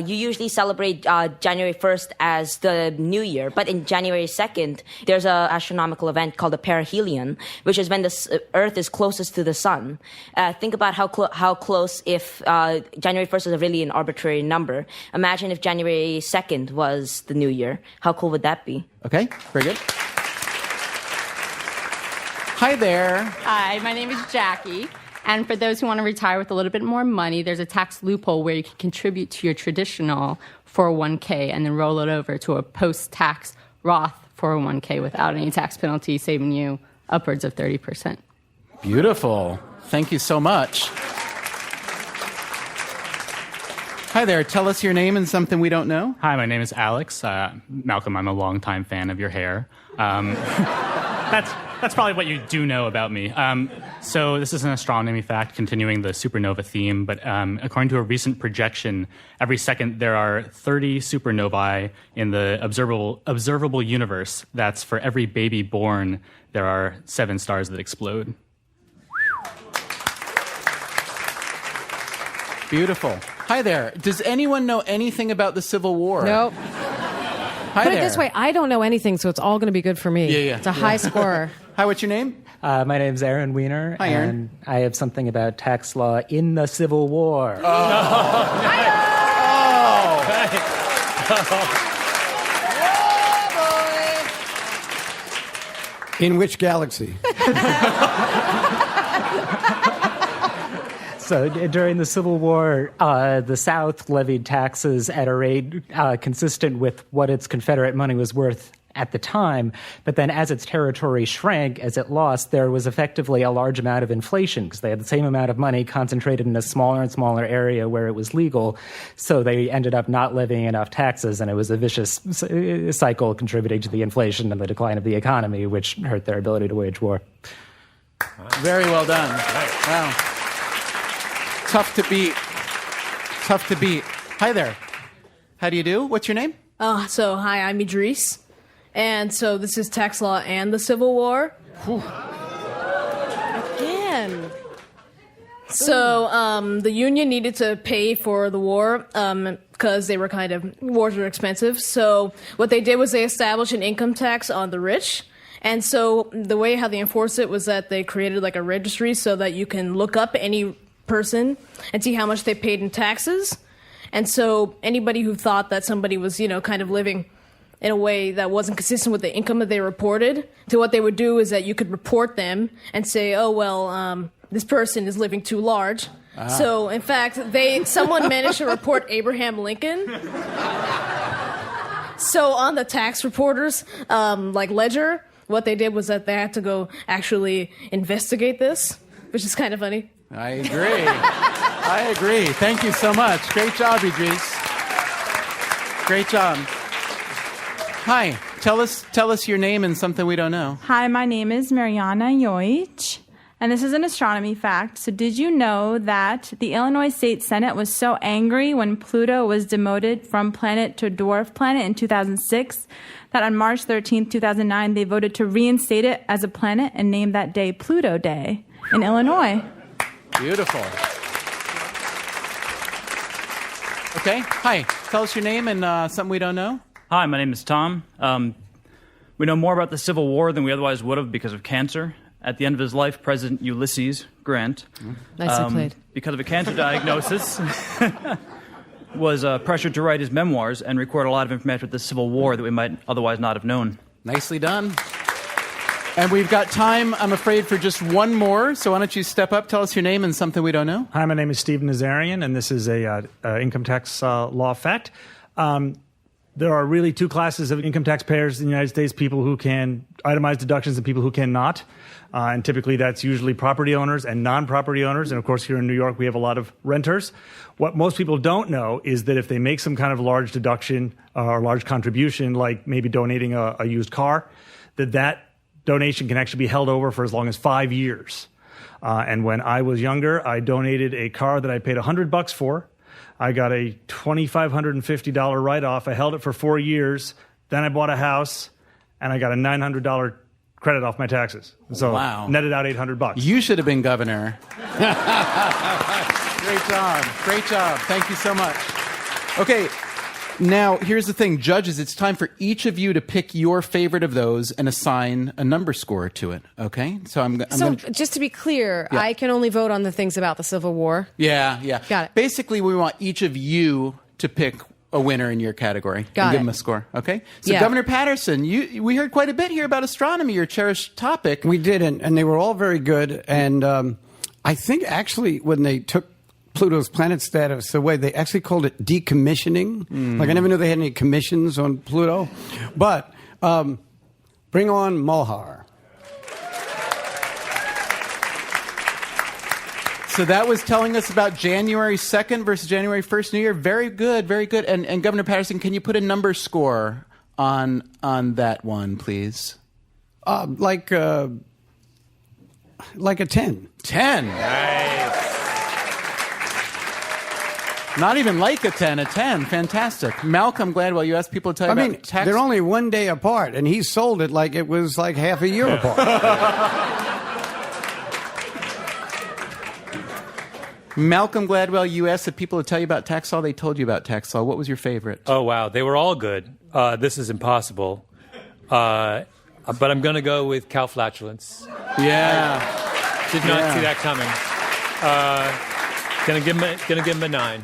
you usually celebrate January 1st as the New Year, but in January 2nd, there's an astronomical event called the perihelion, which is when the Earth is closest to the sun. Think about how close if January 1st is really an arbitrary number. Imagine if January 2nd was the New Year. How cool would that be? Okay, very good. Hi there. Hi, my name is Jackie. And for those who want to retire with a little bit more money, there's a tax loophole where you can contribute to your traditional 401k and then roll it over to a post-tax Roth 401k without any tax penalty, saving you upwards of 30%. Beautiful. Thank you so much. Hi there. Tell us your name and something we don't know. Hi, my name is Alex. Malcolm, I'm a longtime fan of your hair. That's probably what you do know about me. So this is an astronomy fact continuing the supernova theme, but according to a recent projection, every second there are 30 supernovae in the observable universe. That's for every baby born, there are 7 stars that explode. Beautiful. Hi there. Does anyone know anything about the Civil War? Nope. Hi Put there. it this way, I don't know anything, so it's all going to be good for me. Yeah. It's a high score. Hi, what's your name? My name's Aaron Weiner. Hi, Aaron. And I have something about tax law in the Civil War. In which galaxy? So during the Civil War, the South levied taxes at a rate consistent with what its Confederate money was worth at the time. But then as its territory shrank, as it lost, there was effectively a large amount of inflation because they had the same amount of money concentrated in a smaller and smaller area where it was legal. So they ended up not levying enough taxes, and it was a vicious cycle contributing to the inflation and the decline of the economy, which hurt their ability to wage war. Very well done. Wow. Tough to beat. Tough to beat. Hi there. How do you do? What's your name? Hi, I'm Idris. And so this is tax law and the Civil War. Again. So the Union needed to pay for the war because they were wars were expensive. So what they did was they established an income tax on the rich. And so the way how they enforced it was that they created like a registry so that you can look up any person and see how much they paid in taxes. And so anybody who thought that somebody was, living in a way that wasn't consistent with the income that they reported, to what they would do is that you could report them and say, this person is living too large. Ah. So, in fact, someone managed to report Abraham Lincoln. So on the tax reporters, ledger, what they did was that they had to go actually investigate this, which is kind of funny. I agree. Thank you so much. Great job, Idris. Great job. Hi. Tell us your name and something we don't know. Hi, my name is Mariana Yoich, and this is an astronomy fact. So did you know that the Illinois State Senate was so angry when Pluto was demoted from planet to dwarf planet in 2006 that on March 13th, 2009, they voted to reinstate it as a planet and named that day Pluto Day in Illinois. Beautiful. Okay. Hi. Tell us your name and something we don't know. Hi, my name is Tom. We know more about the Civil War than we otherwise would have because of cancer. At the end of his life, President Ulysses Grant, Nicely played. because of a cancer diagnosis, was pressured to write his memoirs and record a lot of information about the Civil War that we might otherwise not have known. Nicely done. And we've got time, I'm afraid, for just one more. So why don't you step up, tell us your name and something we don't know. Hi, my name is Steve Nazarian, and this is a income tax law fact. There are really two classes of income tax payers in the United States, people who can itemize deductions and people who cannot. And typically that's usually property owners and non-property owners. And of course, here in New York, we have a lot of renters. What most people don't know is that if they make some kind of large deduction or large contribution, like maybe donating a used car, that donation can actually be held over for as long as 5 years. And when I was younger, I donated a car that I paid $100 for. I got a $2,550 write-off. I held it for 4 years. Then I bought a house, and I got a $900 credit off my taxes. So netted out $800. You should have been governor. Great job. Great job. Thank you so much. Okay. Now, here's the thing. Judges, it's time for each of you to pick your favorite of those and assign a number score to it, okay? So just to be clear, Yeah. I can only vote on the things about the Civil War. Yeah. Got it. Basically, we want each of you to pick a winner in your category Got and give it. them a score, okay? So, Yeah. Governor Paterson, we heard quite a bit here about astronomy, your cherished topic. We did, and they were all very good. And I think actually when they took Pluto's planet status away, they actually called it decommissioning. Like I never knew they had any commissions on Pluto. But bring on Malhar. So that was telling us about January 2nd versus January 1st New Year. Very good, very good. And Governor Paterson, can you put a number score on that one, please? Like a 10. 10. Nice. Not even like a 10, a 10. Fantastic. Malcolm Gladwell, you asked people to tell you about tax. They're only one day apart, and he sold it like it was like half a year apart. Malcolm Gladwell, you asked the people to tell you about tax law. They told you about tax law. What was your favorite? Oh, wow. They were all good. This is impossible. But I'm going to go with cow flatulence. Yeah. Did not see that coming. Gonna give him a 9.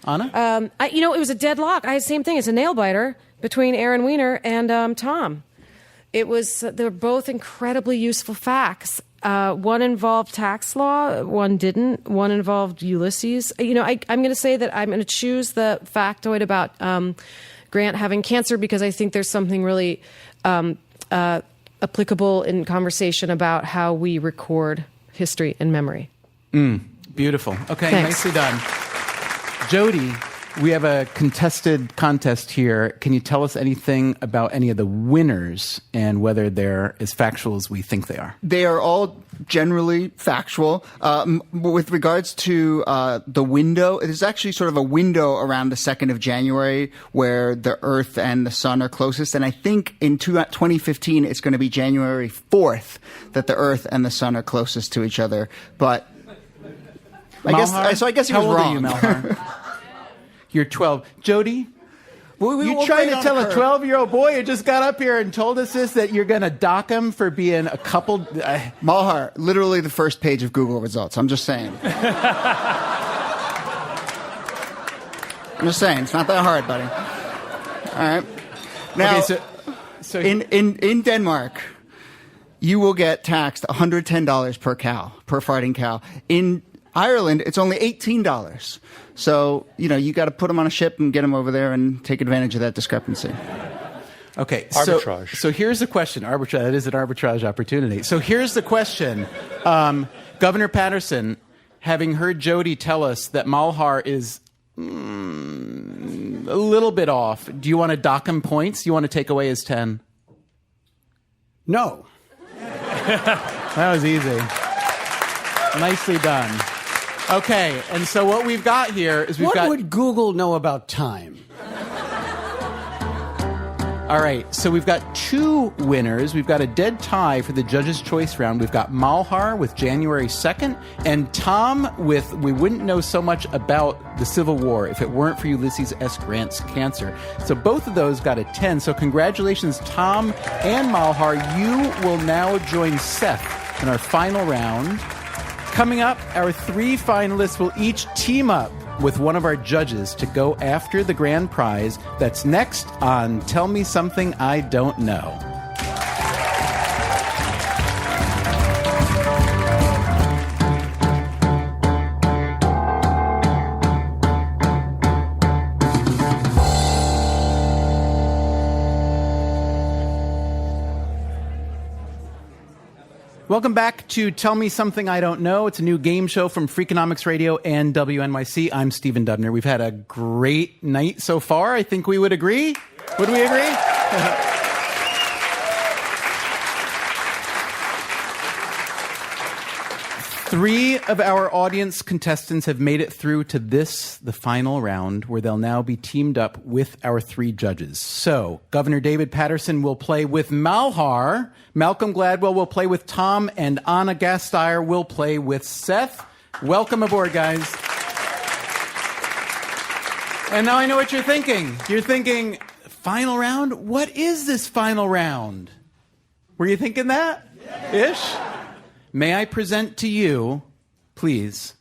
Anna? It was a deadlock. I had the same thing. It's a nail biter between Aaron Weiner and Tom. They're both incredibly useful facts. One involved tax law, one didn't. One involved Ulysses. I'm going to say that I'm going to choose the factoid about Grant having cancer because I think there's something really applicable in conversation about how we record history and memory. Beautiful. Okay, Thanks. Nicely done. Jody, we have a contested contest here. Can you tell us anything about any of the winners and whether they're as factual as we think they are? They are all generally factual. With regards to the window, there's actually sort of a window around the 2nd of January where the Earth and the Sun are closest. And I think in 2015, it's going to be January 4th that the Earth and the Sun are closest to each other. But I guess he was wrong. How old are you, Malhar? You're 12. Jody? You trying to tell a 12-year-old boy who just got up here and told us this that you're going to dock him for being a couple... Malhar, literally the first page of Google results. I'm just saying. It's not that hard, buddy. All right. Now, so in Denmark, you will get taxed $110 per cow, per farting cow. In Ireland, it's only $18. So, you got to put them on a ship and get them over there and take advantage of that discrepancy. Okay. Arbitrage. So here's the question. Arbitrage. That is an arbitrage opportunity. So here's the question. Governor Paterson, having heard Jody tell us that Malhar is a little bit off, do you want to dock him points? Do you want to take away his 10? No. That was easy. Nicely done. Okay, and so what we've got here is What would Google know about time? All right, so we've got two winners. We've got a dead tie for the Judge's Choice round. We've got Malhar with January 2nd and Tom with we wouldn't know so much about the Civil War if it weren't for Ulysses S. Grant's cancer. So both of those got a 10. So congratulations, Tom and Malhar. You will now join Seth in our final round. Coming up, our three finalists will each team up with one of our judges to go after the grand prize. That's next on Tell Me Something I Don't Know. Welcome back to Tell Me Something I Don't Know. It's a new game show from Freakonomics Radio and WNYC. I'm Stephen Dubner. We've had a great night so far. I think we would agree. Would we agree? Three of our audience contestants have made it through to the final round, where they'll now be teamed up with our three judges. So, Governor David Paterson will play with Malhar, Malcolm Gladwell will play with Tom, and Anna Gasteyer will play with Seth. Welcome aboard, guys. And now I know what you're thinking. You're thinking, final round? What is this final round? Were you thinking that? Ish? May I present to you, please,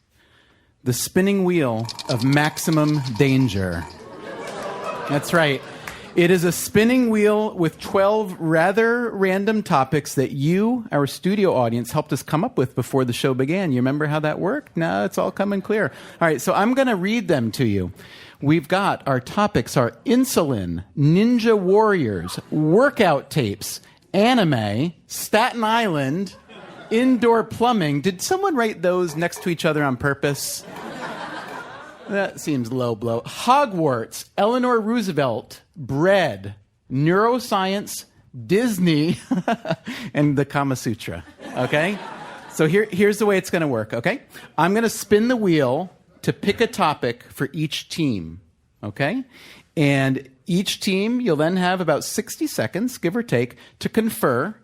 the spinning wheel of maximum danger. That's right. It is a spinning wheel with 12 rather random topics that you, our studio audience, helped us come up with before the show began. You remember how that worked? Now it's all coming clear. All right, so I'm going to read them to you. We've got our topics are insulin, ninja warriors, workout tapes, anime, Staten Island, indoor plumbing. Did someone write those next to each other on purpose? That seems low blow. Hogwarts, Eleanor Roosevelt, bread, neuroscience, Disney, and the Kama Sutra. Okay? So here's the way it's going to work, okay? I'm going to spin the wheel to pick a topic for each team, okay? And each team, you'll then have about 60 seconds, give or take, to confer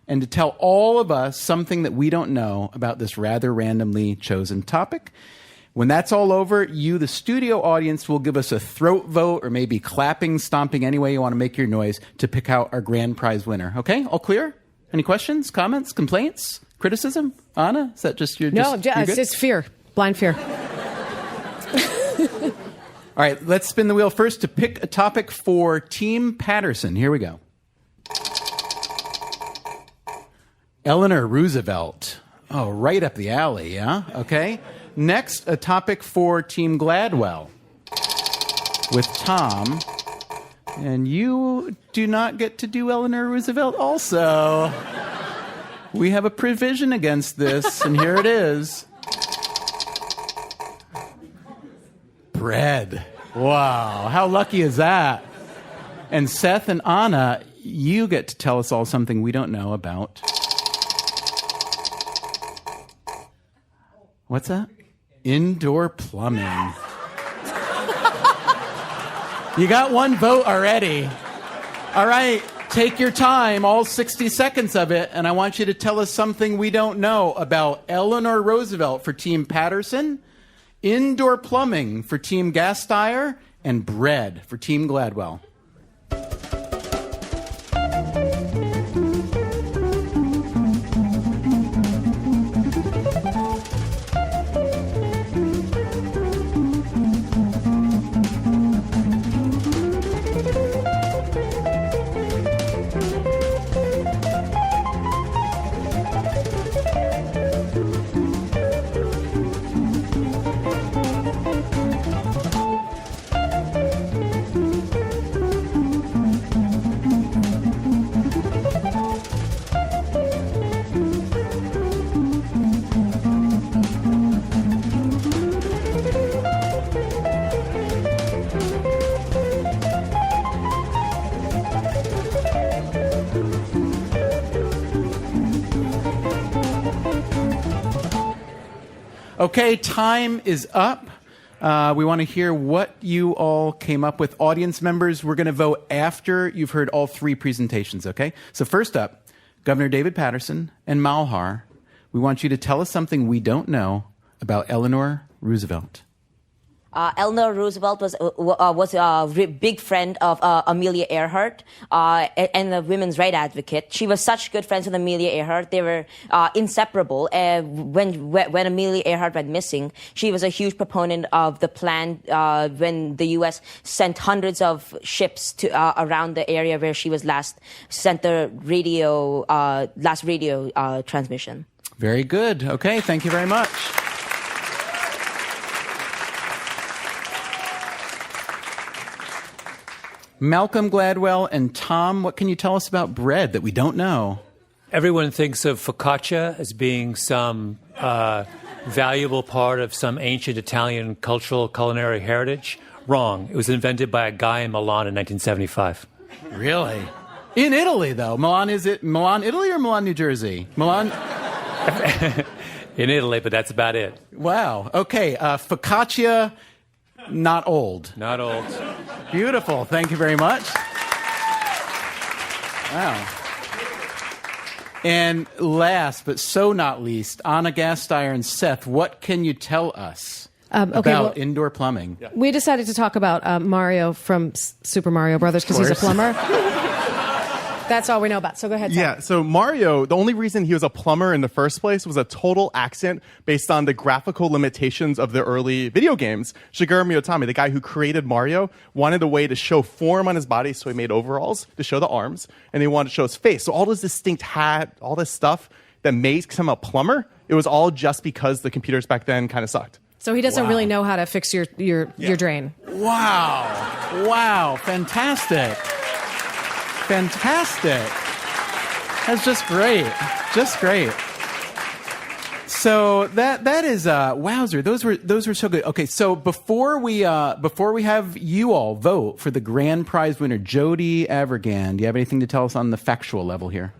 and to tell all of us something that we don't know about this rather randomly chosen topic. When that's all over, you, the studio audience, will give us a throat vote or maybe clapping, stomping, any way you want to make your noise to pick out our grand prize winner. Okay? All clear? Any questions, comments, complaints, criticism? Anna, is that just your... No, it's fear. Blind fear. All right, let's spin the wheel first to pick a topic for Team Paterson. Here we go. Eleanor Roosevelt. Oh, right up the alley, yeah? Okay. Next, a topic for Team Gladwell with Tom. And you do not get to do Eleanor Roosevelt also. We have a provision against this, and here it is. Bread. Wow, how lucky is that? And Seth and Anna, you get to tell us all something we don't know about. What's that? Indoor plumbing. You got one vote already. All right, take your time, all 60 seconds of it, and I want you to tell us something we don't know about Eleanor Roosevelt for Team Paterson, indoor plumbing for Team Gasteyer, and bread for Team Gladwell. Okay, time is up. We want to hear what you all came up with. Audience members, we're going to vote after you've heard all three presentations, okay? So first up, Governor David Paterson and Malhar, we want you to tell us something we don't know about Eleanor Roosevelt. Eleanor Roosevelt was a big friend of Amelia Earhart and a women's rights advocate. She was such good friends with Amelia Earhart. They were inseparable. When Amelia Earhart went missing, she was a huge proponent of the plan when the U.S. sent hundreds of ships to around the area where she was sent the last radio transmission. Very good. Okay, thank you very much. Malcolm Gladwell and Tom, what can you tell us about bread that we don't know? Everyone thinks of focaccia as being some valuable part of some ancient Italian cultural culinary heritage. Wrong. It was invented by a guy in Milan in 1975. Really? In Italy, though. Milan, is it Milan, Italy or Milan, New Jersey? Milan? In Italy, but that's about it. Wow. Okay. Focaccia, not old. Not old. Beautiful. Thank you very much. Wow. And last, but so not least, Anna Gasteyer and Seth, what can you tell us about indoor plumbing? Yeah. We decided to talk about Mario from Super Mario Brothers because he's a plumber. That's all we know about. So go ahead, Seth. Yeah, so Mario, the only reason he was a plumber in the first place was a total accident based on the graphical limitations of the early video games. Shigeru Miyamoto, the guy who created Mario, wanted a way to show form on his body, so he made overalls to show the arms, and he wanted to show his face. So all this distinct hat, all this stuff that makes him a plumber, it was all just because the computers back then kind of sucked. So he doesn't really know how to fix your drain. Wow. Wow. Fantastic. Fantastic. That's just great. Just great. So that is wowzer. Those were so good. Okay, so before we have you all vote for the grand prize winner, Jody Avergan, do you have anything to tell us on the factual level here?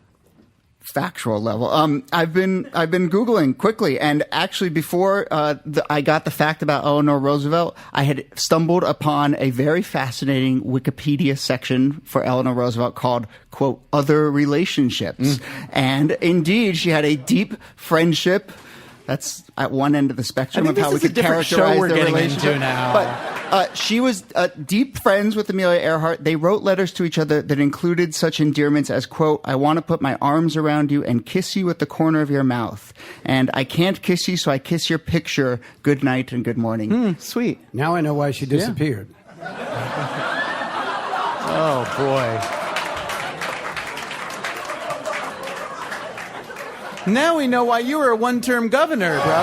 Factual level. I've been Googling quickly, and actually before I got the fact about Eleanor Roosevelt, I had stumbled upon a very fascinating Wikipedia section for Eleanor Roosevelt called, quote, other relationships. And indeed, she had a deep friendship That's at one end of the spectrum I think of how we this is a could different show characterize we're their getting relationship. into now. But she was deep friends with Amelia Earhart. They wrote letters to each other that included such endearments as, quote, "I want to put my arms around you and kiss you with the corner of your mouth. And I can't kiss you, so I kiss your picture. Good night and good morning." Sweet. Now I know why she disappeared. Oh, boy. Now we know why you were a one-term governor, bro.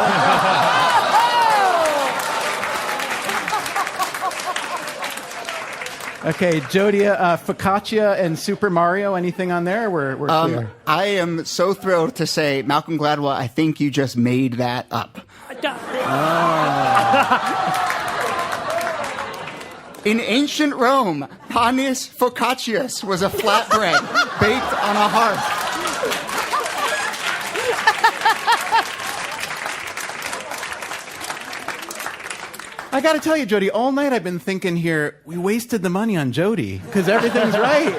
Okay, Jodia, Focaccia and Super Mario, anything on there? We're clear. I am so thrilled to say, Malcolm Gladwell, I think you just made that up. In ancient Rome, panis focaccius was a flatbread baked on a hearth. I got to tell you, Jody, all night I've been thinking here, we wasted the money on Jody because everything's right.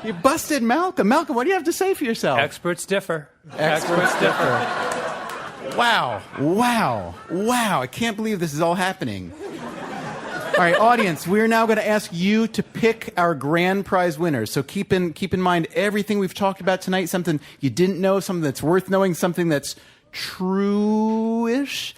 You busted Malcolm. Malcolm, what do you have to say for yourself? Experts differ. Experts differ. Wow. I can't believe this is all happening. All right, audience, we're now going to ask you to pick our grand prize winners. So keep in mind everything we've talked about tonight, something you didn't know, something that's worth knowing, something that's true-ish.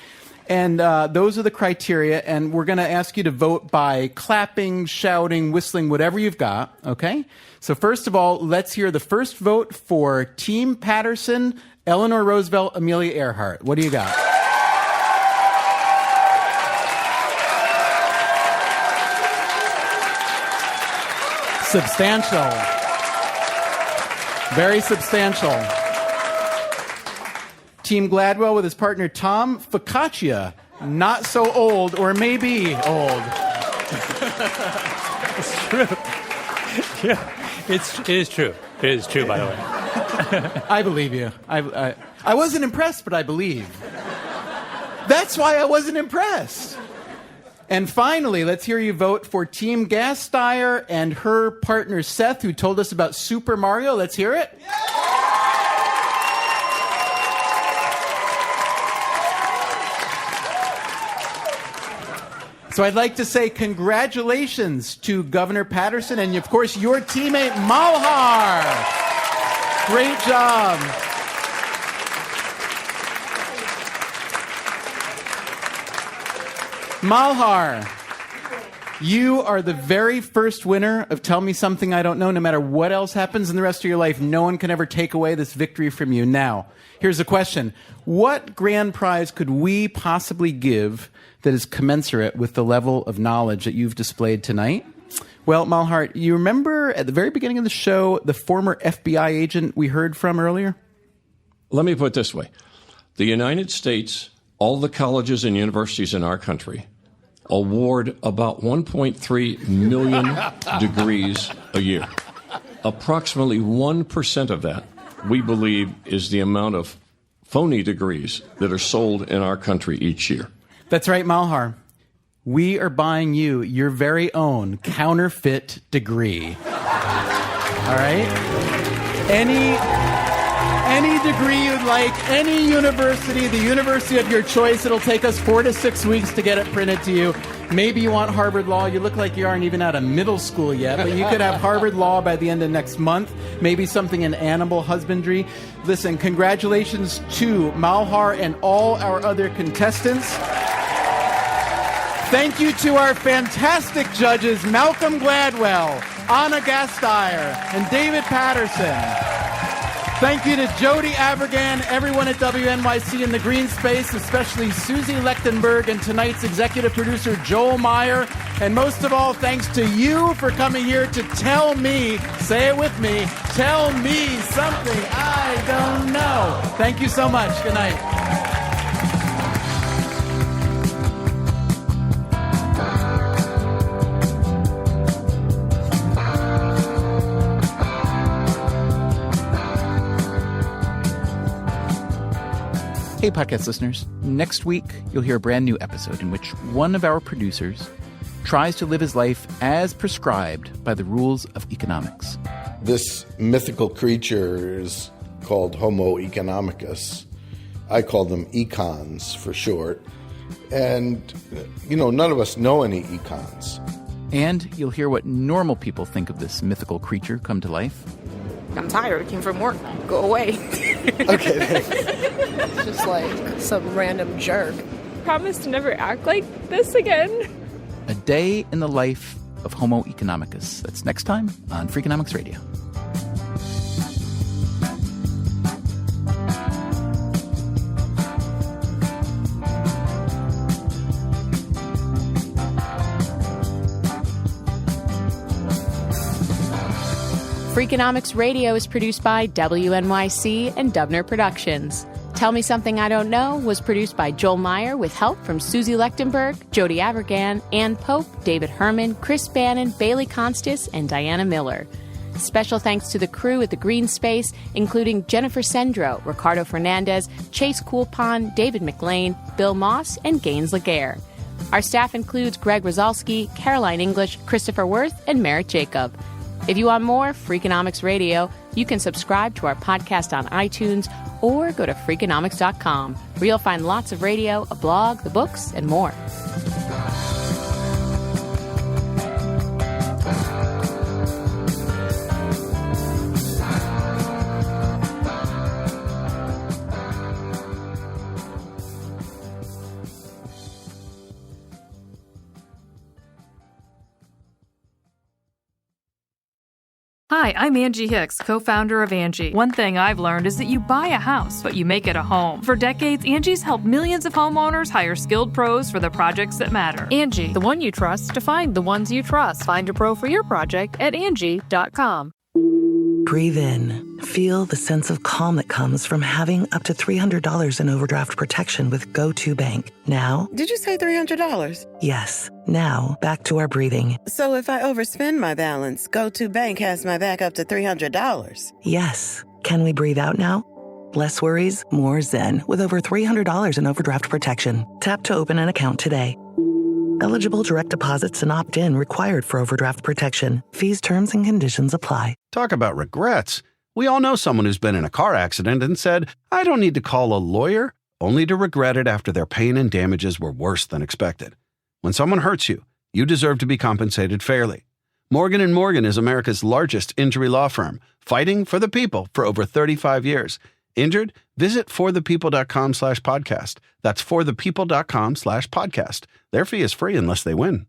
And those are the criteria, and we're going to ask you to vote by clapping, shouting, whistling, whatever you've got, okay? So first of all, let's hear the first vote for Team Paterson, Eleanor Roosevelt, Amelia Earhart. What do you got? Substantial. Very substantial. Team Gladwell with his partner Tom Focaccia, not so old, or maybe old. It's true. Yeah, it is true. It is true, by the way. I believe you. I wasn't impressed, but I believe. That's why I wasn't impressed. And finally, let's hear you vote for Team Gasteyer and her partner Seth, who told us about Super Mario. Let's hear it. So I'd like to say congratulations to Governor Paterson and, of course, your teammate Malhar. Great job. Malhar, you are the very first winner of Tell Me Something I Don't Know. No matter what else happens in the rest of your life, no one can ever take away this victory from you. Now, here's the question. What grand prize could we possibly give that is commensurate with the level of knowledge that you've displayed tonight? Well, Malhar, you remember at the very beginning of the show, the former FBI agent we heard from earlier? Let me put it this way. The United States, all the colleges and universities in our country, award about 1.3 million degrees a year. Approximately 1% of that, we believe, is the amount of phony degrees that are sold in our country each year. That's right, Malhar. We are buying you your very own counterfeit degree. All right? Any degree you'd like, any university, the university of your choice. It'll take us 4 to 6 weeks to get it printed to you. Maybe you want Harvard Law. You look like you aren't even out of middle school yet, but you could have Harvard Law by the end of next month. Maybe something in animal husbandry. Listen, congratulations to Malhar and all our other contestants. Thank you to our fantastic judges, Malcolm Gladwell, Anna Gasteyer, and David Paterson. Thank you to Jody Abergan, everyone at WNYC in the Green Space, especially Susie Lechtenberg and tonight's executive producer, Joel Meyer. And most of all, thanks to you for coming here to tell me, say it with me, tell me something I don't know. Thank you so much. Good night. Hey, podcast listeners. Next week, you'll hear a brand new episode in which one of our producers tries to live his life as prescribed by the rules of economics. This mythical creature is called Homo economicus, I call them econs for short. And, none of us know any econs. And you'll hear what normal people think of this mythical creature come to life. I'm tired. I came from work. Go away. Okay. It's just like some random jerk. Promise to never act like this again. A day in the life of Homo economicus. That's next time on Freakonomics Radio. Freakonomics Radio is produced by WNYC and Dubner Productions. Tell Me Something I Don't Know was produced by Joel Meyer with help from Susie Lechtenberg, Jody Abergan, Ann Pope, David Herman, Chris Bannon, Bailey Constas, and Diana Miller. Special thanks to the crew at the Green Space, including Jennifer Sendro, Ricardo Fernandez, Chase Coolpon, David McLean, Bill Moss, and Gaines Laguerre. Our staff includes Greg Rosalski, Caroline English, Christopher Worth, and Merritt Jacob. If you want more Freakonomics Radio, you can subscribe to our podcast on iTunes or go to Freakonomics.com, where you'll find lots of radio, a blog, the books, and more. Hi, I'm Angie Hicks, co-founder of Angie. One thing I've learned is that you buy a house, but you make it a home. For decades, Angie's helped millions of homeowners hire skilled pros for the projects that matter. Angie, the one you trust to find the ones you trust. Find a pro for your project at Angie.com. Breathe in. Feel the sense of calm that comes from having up to $300 in overdraft protection with GoToBank. Now, Did you say $300? yes. Now, back to our breathing. So if I overspend my balance, GoToBank has my back up to $300. Yes. Can we breathe out now? Less worries, more zen with over $300 in overdraft protection. Tap to open an account today. Eligible direct deposits and opt-in required for overdraft protection. Fees, terms, and conditions apply. Talk about regrets. We all know someone who's been in a car accident and said, I don't need to call a lawyer, only to regret it after their pain and damages were worse than expected. When someone hurts you, you deserve to be compensated fairly. Morgan & Morgan is America's largest injury law firm, fighting for the people for over 35 years. Injured? Visit forthepeople.com/podcast. That's forthepeople.com/podcast. Their fee is free unless they win.